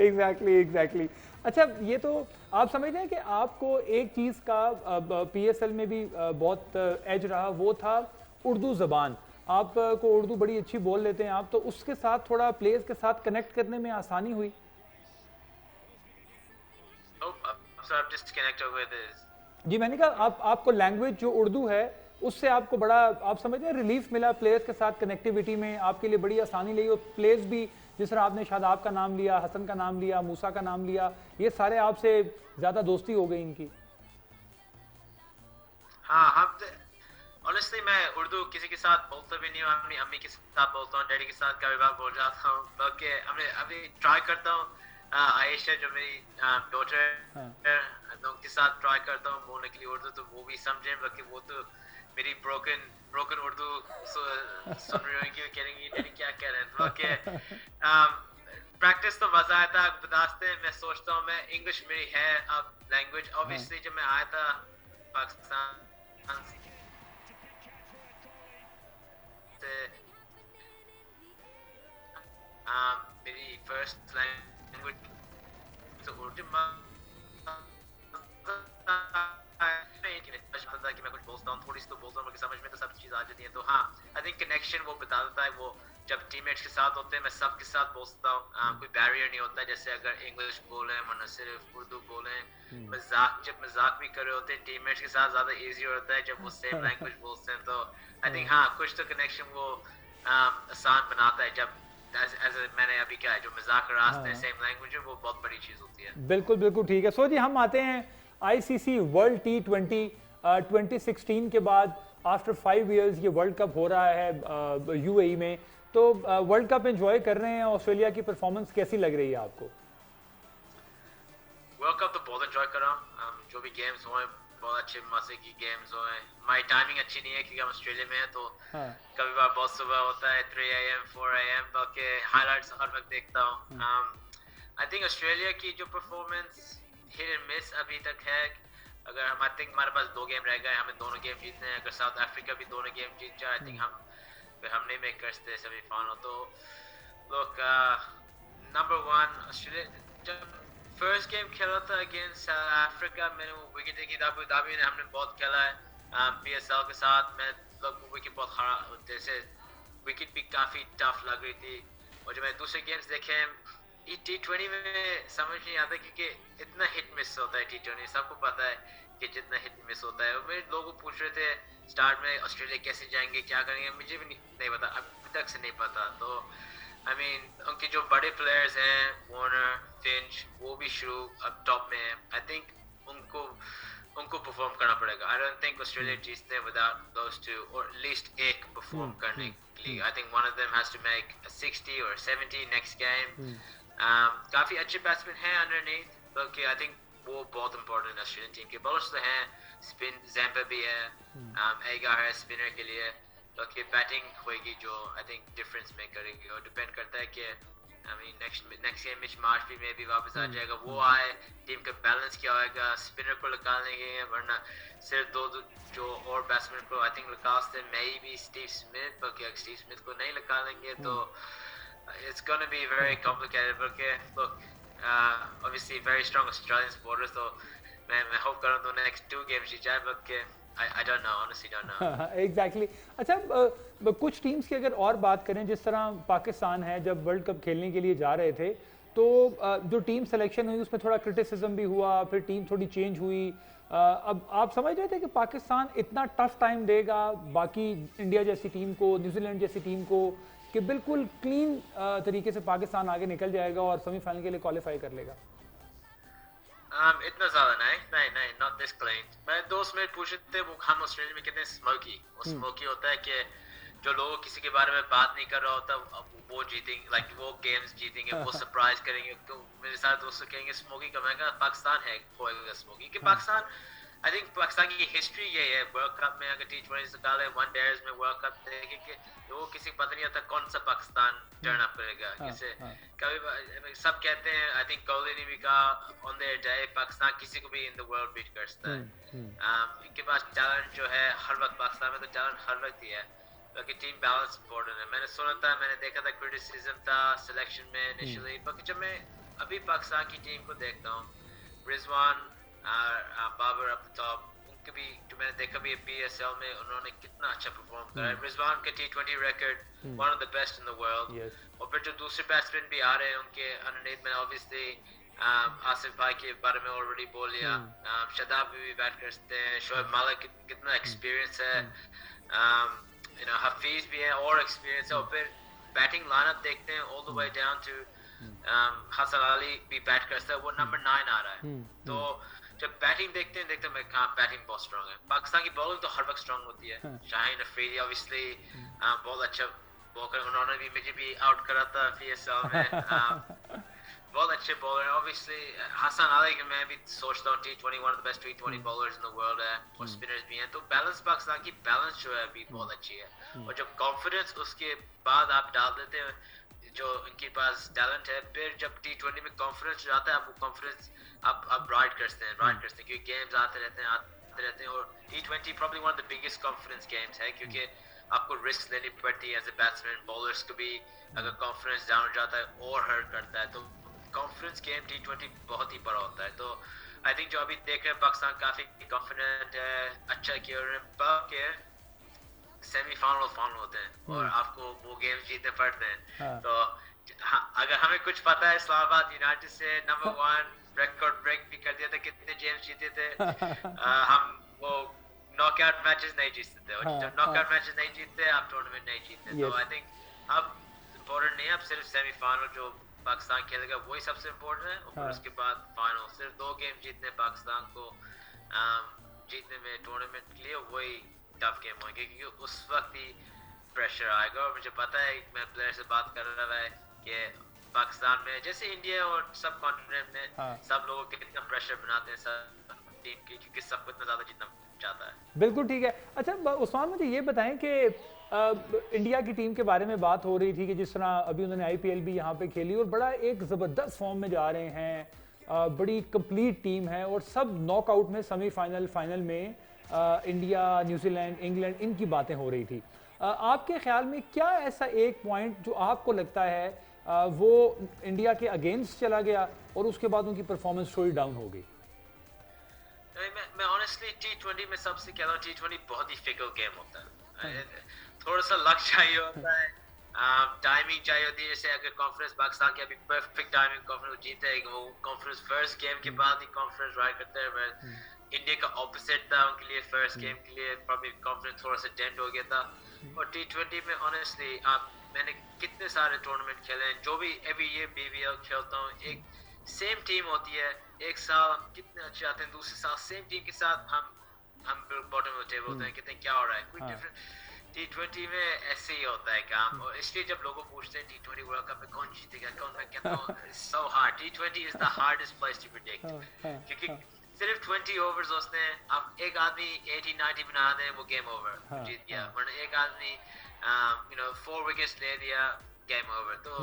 एग्जैक्टली। अच्छा, ये तो आप समझते हैं कि आपको एक चीज़ का PSL में भी बहुत एज रहा, वो था उर्दू ज़बान। आपको उर्दू बड़ी अच्छी बोल लेते हैं आप, तो उसके साथ थोड़ा प्लेयर्स के साथ कनेक्ट करने में आसानी हुई? जी, मैंने कहा आपको लैंग्वेज जो उर्दू है उससे आपको बड़ा, आप समझते हैं, रिलीफ मिला प्लेयर्स के साथ कनेक्टिविटी में, आपके लिए बड़ी आसानी लगी। और प्लेयर्स भी, जिस तरह आपने शादाब का नाम लिया, हसन का नाम लिया, मूसा का नाम लिया, ये सारे आपसे ज़्यादा दोस्ती हो गई इनकी। हाँ, ऑनेस्टली मैं उर्दू किसी के साथ बोलता भी नहीं हूँ। अपनी अम्मी के साथ बोलता हूँ, डैडी के साथ कभी बार बोल जाता हूँ। बल्कि अभी ट्राई करता हूँ, आयशा जो मेरी डॉटर है, तो उनके साथ ट्राई करता हूँ बोलने के लिए उर्दू, तो वो भी समझें। बल्कि वो तो मेरी ब्रोकन उर्दू सुन रही होंगी, कहेंगी डैडी क्या कह रहे हैं। तो प्रैक्टिस तो मजा आया था, बताते हैं। मैं सोचता हूँ, मैं इंग्लिश मेरी है अब लैंग्वेज। ऑब्वियसली जब मैं आया था पाकिस्तान से, मेरी फर्स्ट लैंग्वेज तो उर्दू पता था कि मैं कुछ बोलता हूँ, थोड़ी सी तो बोलता हूँ, समझ में तो सब चीज़ आ जाती है। तो हाँ, आई थिंक कनेक्शन वो बता देता है, वो जब टीममेट्स के साथ होते हैं मैं सबके साथ बोलता हूँ, कोई बैरियर नहीं होता। जैसे अगर इंग्लिश बोले वरना सिर्फ उर्दू बोले, मजाक भी कर रहे होते हैं टीममेट्स के साथ, ज़्यादा इजी होता है जब वो सेम लैंग्वेज बोलते हैं। तो आई थिंक हाँ, कुछ तो कनेक्शन वो आसान बनाता है जब मैंने अभी क्या है जो मजाक रास्ते हैं सेम लैंग्वेज है, वो बहुत बड़ी चीज़ होती है। बिल्कुल बिल्कुल ठीक है। सो जी हम आते हैं आईसीसी वर्ल्ड T20 2016 के बाद। आफ्टर 5 इयर्स ये वर्ल्ड कप हो रहा है यूएई में, तो वर्ल्ड कप एंजॉय कर रहे हैं। ऑस्ट्रेलिया की परफॉर्मेंस कैसी लग रही है आपको? वर्ल्ड कप तो बहुत एंजॉय कर रहा हूँ। जो भी गेम्स हुए बहुत अच्छे मजे की गेम्स हुए। हमारी टाइमिंग अच्छी नहीं है क्योंकि हम ऑस्ट्रेलिया में हैं, तो कभी बार बहुत सुबह होता है 3 AM 4 AM, बल्कि हाइलाइट्स हर वक्त देखता हूँ। आई थिंक ऑस्ट्रेलिया की जो परफॉर्मेंस हिट एंड मिस अभी तक है। अगर हम आई थिंक हमारे पास 2 गेम रह गए, हमें दोनों गेम जीतने हैं। अगर साउथ अफ्रीका भी दोनों गेम जीत जाए, आई थिंक हम नहीं मेक करते सेमीफाइनल। तो लोग नंबर 1 ऑस्ट्रेलिया जब फर्स्ट गेम खेला था अगेंस्ट साउथ अफ्रीका, मैंने वो विकेट देखी था। अबू धाबी ने हमने बहुत खेला है PSL के साथ। मैं लोग विकेट बहुत खराब, जैसे विकेट भी काफ़ी टफ लग रही थी। और जब मैं दूसरे गेम्स देखे T20 में समझ नहीं आता क्योंकि इतना हिट मिस होता है T20, सबको पता है कि जितना हिट मिस होता है। और मेरे लोग पूछ रहे थे स्टार्ट में ऑस्ट्रेलिया कैसे जाएंगे क्या करेंगे, मुझे भी नहीं पता, अभी तक से नहीं पता। तो आई मीन उनके जो बड़े प्लेयर्स हैं वार्नर फिंच, वो भी शुरू अब टॉप में है। आई थिंक उनको परफॉर्म करना पड़ेगा। आई डोंट थिंक ऑस्ट्रेलिया जीतते विदाउट दोस टू, और एटलीस्ट एक परफॉर्म करने के लिए। I think one of them has to make 60 और 70 नेक्स्ट गेम। काफ़ी अच्छे बैट्समैन हैं अंडरनीथ, बल्कि आई थिंक वो बहुत इंपॉर्टेंट है ऑस्ट्रेलियन टीम के। बॉलर्स तो हैं, स्पिन जैम्पा भी है, एगा है स्पिनर के लिए, बल्कि बैटिंग होएगी जो आई थिंक डिफरेंस मेक करेगी। और डिपेंड करता है कि I mean next game Mitch मार्शफी में भी वापस आ जाएगा, वो आए, टीम का बैलेंस क्या होएगा, स्पिनर को निकालने के, वरना सिर्फ दो जो और बैट्समैन को आई थिंक निकाल सकते हैं, मे बी स्टीव स्मिथ, बल्कि अगर स्टीव स्मिथ को नहीं निकालेंगे तो it's going to be very complicated. बल्कि look obviously very strong Australian supporters, तो मैं hope कर रहा हूँ next 2 games जीत जाए, बल्कि I don't know, honestly don't know. Exactly अच्छा कुछ टीम्स की अगर और बात करें, जिस तरह पाकिस्तान है, जब वर्ल्ड कप खेलने के लिए जा रहे थे तो जो टीम सिलेक्शन हुई उसमें थोड़ा क्रिटिसिज्म भी हुआ, फिर टीम थोड़ी चेंज हुई। अब आप समझ रहे थे कि पाकिस्तान इतना टफ टाइम देगा बाकी इंडिया जैसी टीम को, न्यूजीलैंड जैसी टीम को, कि बिल्कुल क्लीन तरीके से पाकिस्तान आगे निकल जाएगा और सेमीफाइनल के लिए क्वालिफाई कर लेगा? इतना ज़्यादा नहीं, not this clean। मैं दोस्त मेरे पूछे थे वो हम ऑस्ट्रेलिया में कितने स्मोकी, वो स्मोकी होता है कि जो लोग किसी के बारे में बात नहीं कर रहा होता वो जीतेंगे, लाइक वो गेम्स जीतेंगे, वो सरप्राइज करेंगे। तो मेरे साथ दोस्त कहेंगे स्मोकी का, मैं कहा पाकिस्तान है होएगा स्मोकी, कि पाकिस्तान आई थिंक पाकिस्तान की हिस्ट्री ये है वर्ल्ड कप में, अगर T20 से डाले वन डेज में वर्ल्ड कप देखे कि वो किसी को पता नहीं होता कौन सा पाकिस्तान टर्न अप करेगा। जैसे कभी सब कहते हैं, आई थिंक कोहली ने भी कहा ऑन देयर डे पाकिस्तान किसी को भी इन द वर्ल्ड बीट कर सकता है। इनके पास टैलेंट जो है हर वक्त, पाकिस्तान में तो टैलेंट हर वक्त ही है, बाकी टीम बैलेंस इंपॉर्टेंट है। मैंने सुना था, मैंने देखा था क्रिटिसिज्म था सिलेक्शन में इनिशियली, बाकी जब मैं अभी पाकिस्तान की टीम को देखता हूँ, रिजवान बाबर अप टॉप, उनके भी जो मैंने देखा भी PSL में उन्होंने कितना अच्छा परफॉर्म करा है। रिजवान का T20 record one of the best in the world. और फिर जो दूसरे बैट्समैन भी आ रहे हैं उनके अंडरनीथ, मैंने ऑब्वियसली आसिफ भाई के बारे में ऑलरेडी बोल लिया, शादाब भी बैट कर सकते हैं, शोएब मालिक कितना एक्सपीरियंस है, हफीज भी है और एक्सपीरियंस है। और फिर बैटिंग लाइनअप देखते हैं all the way down to Hasan Ali भी बैट करता है, वो नंबर 9 आ रहा है। तो जब बैटिंग देखते हैं मैं कहा बैटिंग बहुत स्ट्रांग है। पाकिस्तान की बॉलिंग तो हर वक्त स्ट्रांग होती है। शाहीन अफरीदी ऑब्वियसली बहुत अच्छा बॉलर, उन्होंने भी मुझे भी आउट करा था PSL में। बहुत अच्छे बॉलर हैं ऑब्वियसली। हसन अली के मैं भी सोचता हूँ T20 one of the best T20 bowlers in the world है, और स्पिनर्स भी हैं। तो बैलेंस पाकिस्तान की बैलेंस जो है अभी बहुत अच्छी है। और जब कॉन्फिडेंस उसके बाद आप डाल देते हैं जो इनके पास टैलेंट है, फिर जब T20 में कॉन्फिडेंस जाता है, आप वो कॉन्फिडेंस आप राइड करते हैं क्योंकि गेम्स आते रहते हैं। और T20 probably one of the biggest confidence games है, क्योंकि आपको रिस्क लेनी पड़ती है एज ए बैट्समैन। बॉलर्स को भी अगर कॉन्फिडेंस डाउन जाता है और हर्ट करता है, तो कॉन्फिडेंस गेम T20 बहुत ही बड़ा होता है। तो आई थिंक जो अभी देख रहे हैं पाकिस्तान काफी कॉन्फिडेंट है, अच्छा किया, सेमीफाइनल सेमीफाइनल होते हैं और आपको वो गेम जीतने पड़ते हैं। हाँ। तो हाँ, अगर हमें कुछ पता है इस्लामाबाद यूनाइटेड से नंबर 1 रिकॉर्ड ब्रेक भी कर दिया था, कितने गेम्स जीते थे। हम वो नॉकआउट मैचेस नहीं जीतते थे, और जब नॉकआउट मैचेस नहीं जीतते आप टूर्नामेंट नहीं जीतते। तो आई थिंक अब इम्पोर्टेंट नहीं है, अब सिर्फ सेमीफाइनल जो पाकिस्तान खेलेगा वही सबसे इम्पोर्टेंट है, और फिर उसके बाद फाइनल। सिर्फ 2 गेम जीतने पाकिस्तान को जीतने में टूर्नामेंट के लिए, वही टफ गेम होंगे, क्योंकि उस वक्त ही प्रेशर आएगा। और मुझे पता है, मैं प्लेयर से बात कर रहा है कि पाकिस्तान में जैसे इंडिया और सब कॉन्टिनेंट में सब लोगों के कितना प्रेशर बनाते हैं सब टीम की, क्योंकि सबको इतना ज़्यादा जीतना चाहता है। बिल्कुल ठीक है। अच्छा उस्मान, मुझे ये बताएं कि इंडिया की टीम के बारे में बात हो रही थी कि जिस तरह अभी उन्होंने आईपीएल भी यहाँ पे खेली और बड़ा एक ज़बरदस्त फॉर्म में जा रहे हैं, बड़ी कंप्लीट टीम है और सब नॉकआउट में सेमीफाइनल फाइनल में इंडिया, न्यूजीलैंड, इंग्लैंड, इनकी बातें हो रही थी। आपके ख्याल में क्या ऐसा एक पॉइंट जो आपको लगता है वो इंडिया के अगेंस्ट चला गया और उसके बाद उनकी परफॉर्मेंस थोड़ी डाउन हो गई? मैं ऑनेस्टली T20 में सबसे कहता हूँ, T20 बहुत ही फिकल गेम होता है। थोड़ा सा लक चाहिए होता है, टाइमिंग चाहिए होती है। जैसे अगर कॉन्फ्रेंस पाकिस्तान की अभी परफेक्ट टाइमिंग कॉन्फ्रेंस जीते, वो कॉन्फ्रेंस फर्स्ट गेम के बाद ही कॉन्फ्रेंस राइड करते हैं। इंडिया का ऑपोजिट था उनके लिए, फर्स्ट गेम के लिए प्रॉब्लम कॉन्फ्रेंस थोड़ा सा डेंट हो गया था। और T20 में ऑनेस्टली मैंने कितने सारे टूर्नामेंट खेले हैं, जो भी अभी ये BBL खेलता हूँ, एक सेम टीम होती है, एक साल हम कितने अच्छे आते हैं, दूसरे साल सेम टीम के साथ हम बॉटम ऑफ टेबल होते हैं, कितने क्या हो रहा है, कोई डिफरेंट। T20 में ऐसे ही होता है काम, और इसलिए जब लोगों पूछते हैं T20 वर्ल्ड कप में कौन जीतेगा कौन, मैं कहता हूँ so hard. T20 is the hardest place to predict, क्योंकि सिर्फ 20 ओवर्स होते हैं। अब एक आदमी 80-90 बना दे, वो गेम ओवर, जीत गया। वरना एक आदमी 4 विकेट्स ले दिया, गेम ओवर। तो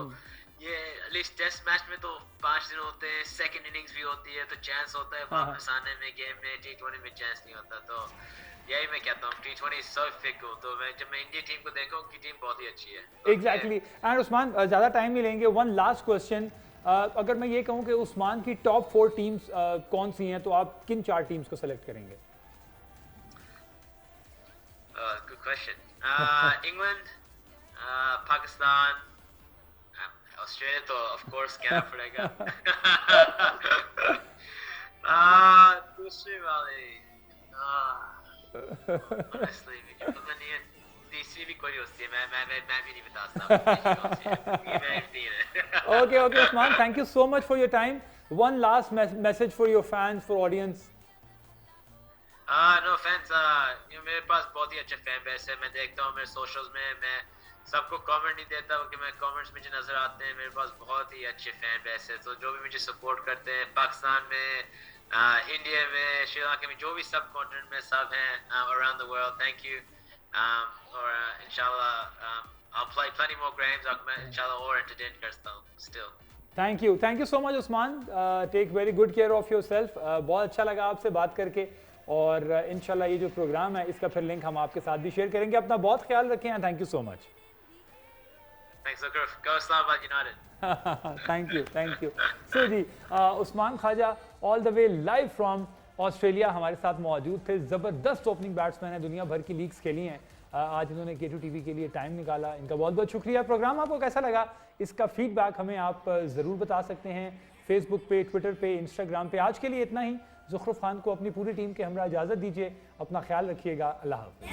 ये एटलीस्ट टेस्ट मैच में तो 5 दिन होते हैं, सेकंड इनिंग्स भी होती है, तो चांस होता है वापस आने में गेम में। T20 में चांस नहीं होता। तो यही मैं कहता हूँ, T20 सो फिकल। तो जब मैं इंडिया टीम को देखा, उनकी टीम बहुत ही अच्छी है। एग्जैक्टली। एंड उस्मान, ज़्यादा टाइम नहीं लेंगे, वन लास्ट क्वेश्चन। अगर मैं ये कहूँ कि उस्मान की टॉप 4 टीम्स कौन सी हैं, तो आप किन 4 टीम्स को सेलेक्ट करेंगे? Good question. England, Pakistan, Australia तो ऑफ कोर्स कहना पड़ेगा। दूसरी वाली honestly मुझे पता नहीं है, तीसरी भी कोई होती है, मैं भी नहीं बता सकता। Okay, Usman, thank you so much for your time. One last message for your fans, for audience. No fans, मेरे पास बहुत ही अच्छा फैन बेस है। मैं देखता हूँ मेरे सोशल्स में, मैं सबको कमेंट नहीं देता हूँ कि मैं कमेंट्स मुझे नजर आते हैं। मेरे पास बहुत ही अच्छे फैन बेस है, तो जो भी मुझे सपोर्ट करते हैं, पाकिस्तान में, इंडिया में, श्रीलंका में, जो भी सब कॉन्टिनेंट में सब हैं around the world, thank you. और इंशाल्लाह I'll play plenty more games, और मैं इंशाल्लाह और एंटरटेन करता हूँ still. Thank you so much, Usman. Take very good care of yourself. बहुत अच्छा लगा आपसे बात करके, और इंशाल्लाह ये जो प्रोग्राम है इसका फिर लिंक हम आपके साथ भी शेयर करेंगे। अपना बहुत ख्याल रखें। Thank you so much. Thanks, Zukruf. Go Islamabad United. Thank you. So जी, Usman Khawaja all the way live from Australia हमारे साथ मौजूद थे। ज़बरदस्त ओपनिंग बैट्समैन है, दुनिया भर की लीग्स खेली हैं। आज इन्होंने K2 TV के लिए टाइम निकाला, इनका बहुत बहुत शुक्रिया। प्रोग्राम आपको कैसा लगा, इसका फीडबैक हमें आप ज़रूर बता सकते हैं, फेसबुक पे, ट्विटर पे, इंस्टाग्राम पे। आज के लिए इतना ही। ज़ुखरुफ खान को अपनी पूरी टीम के हमरा इजाज़त दीजिए। अपना ख्याल रखिएगा। अल्लाह हाफ़िज़।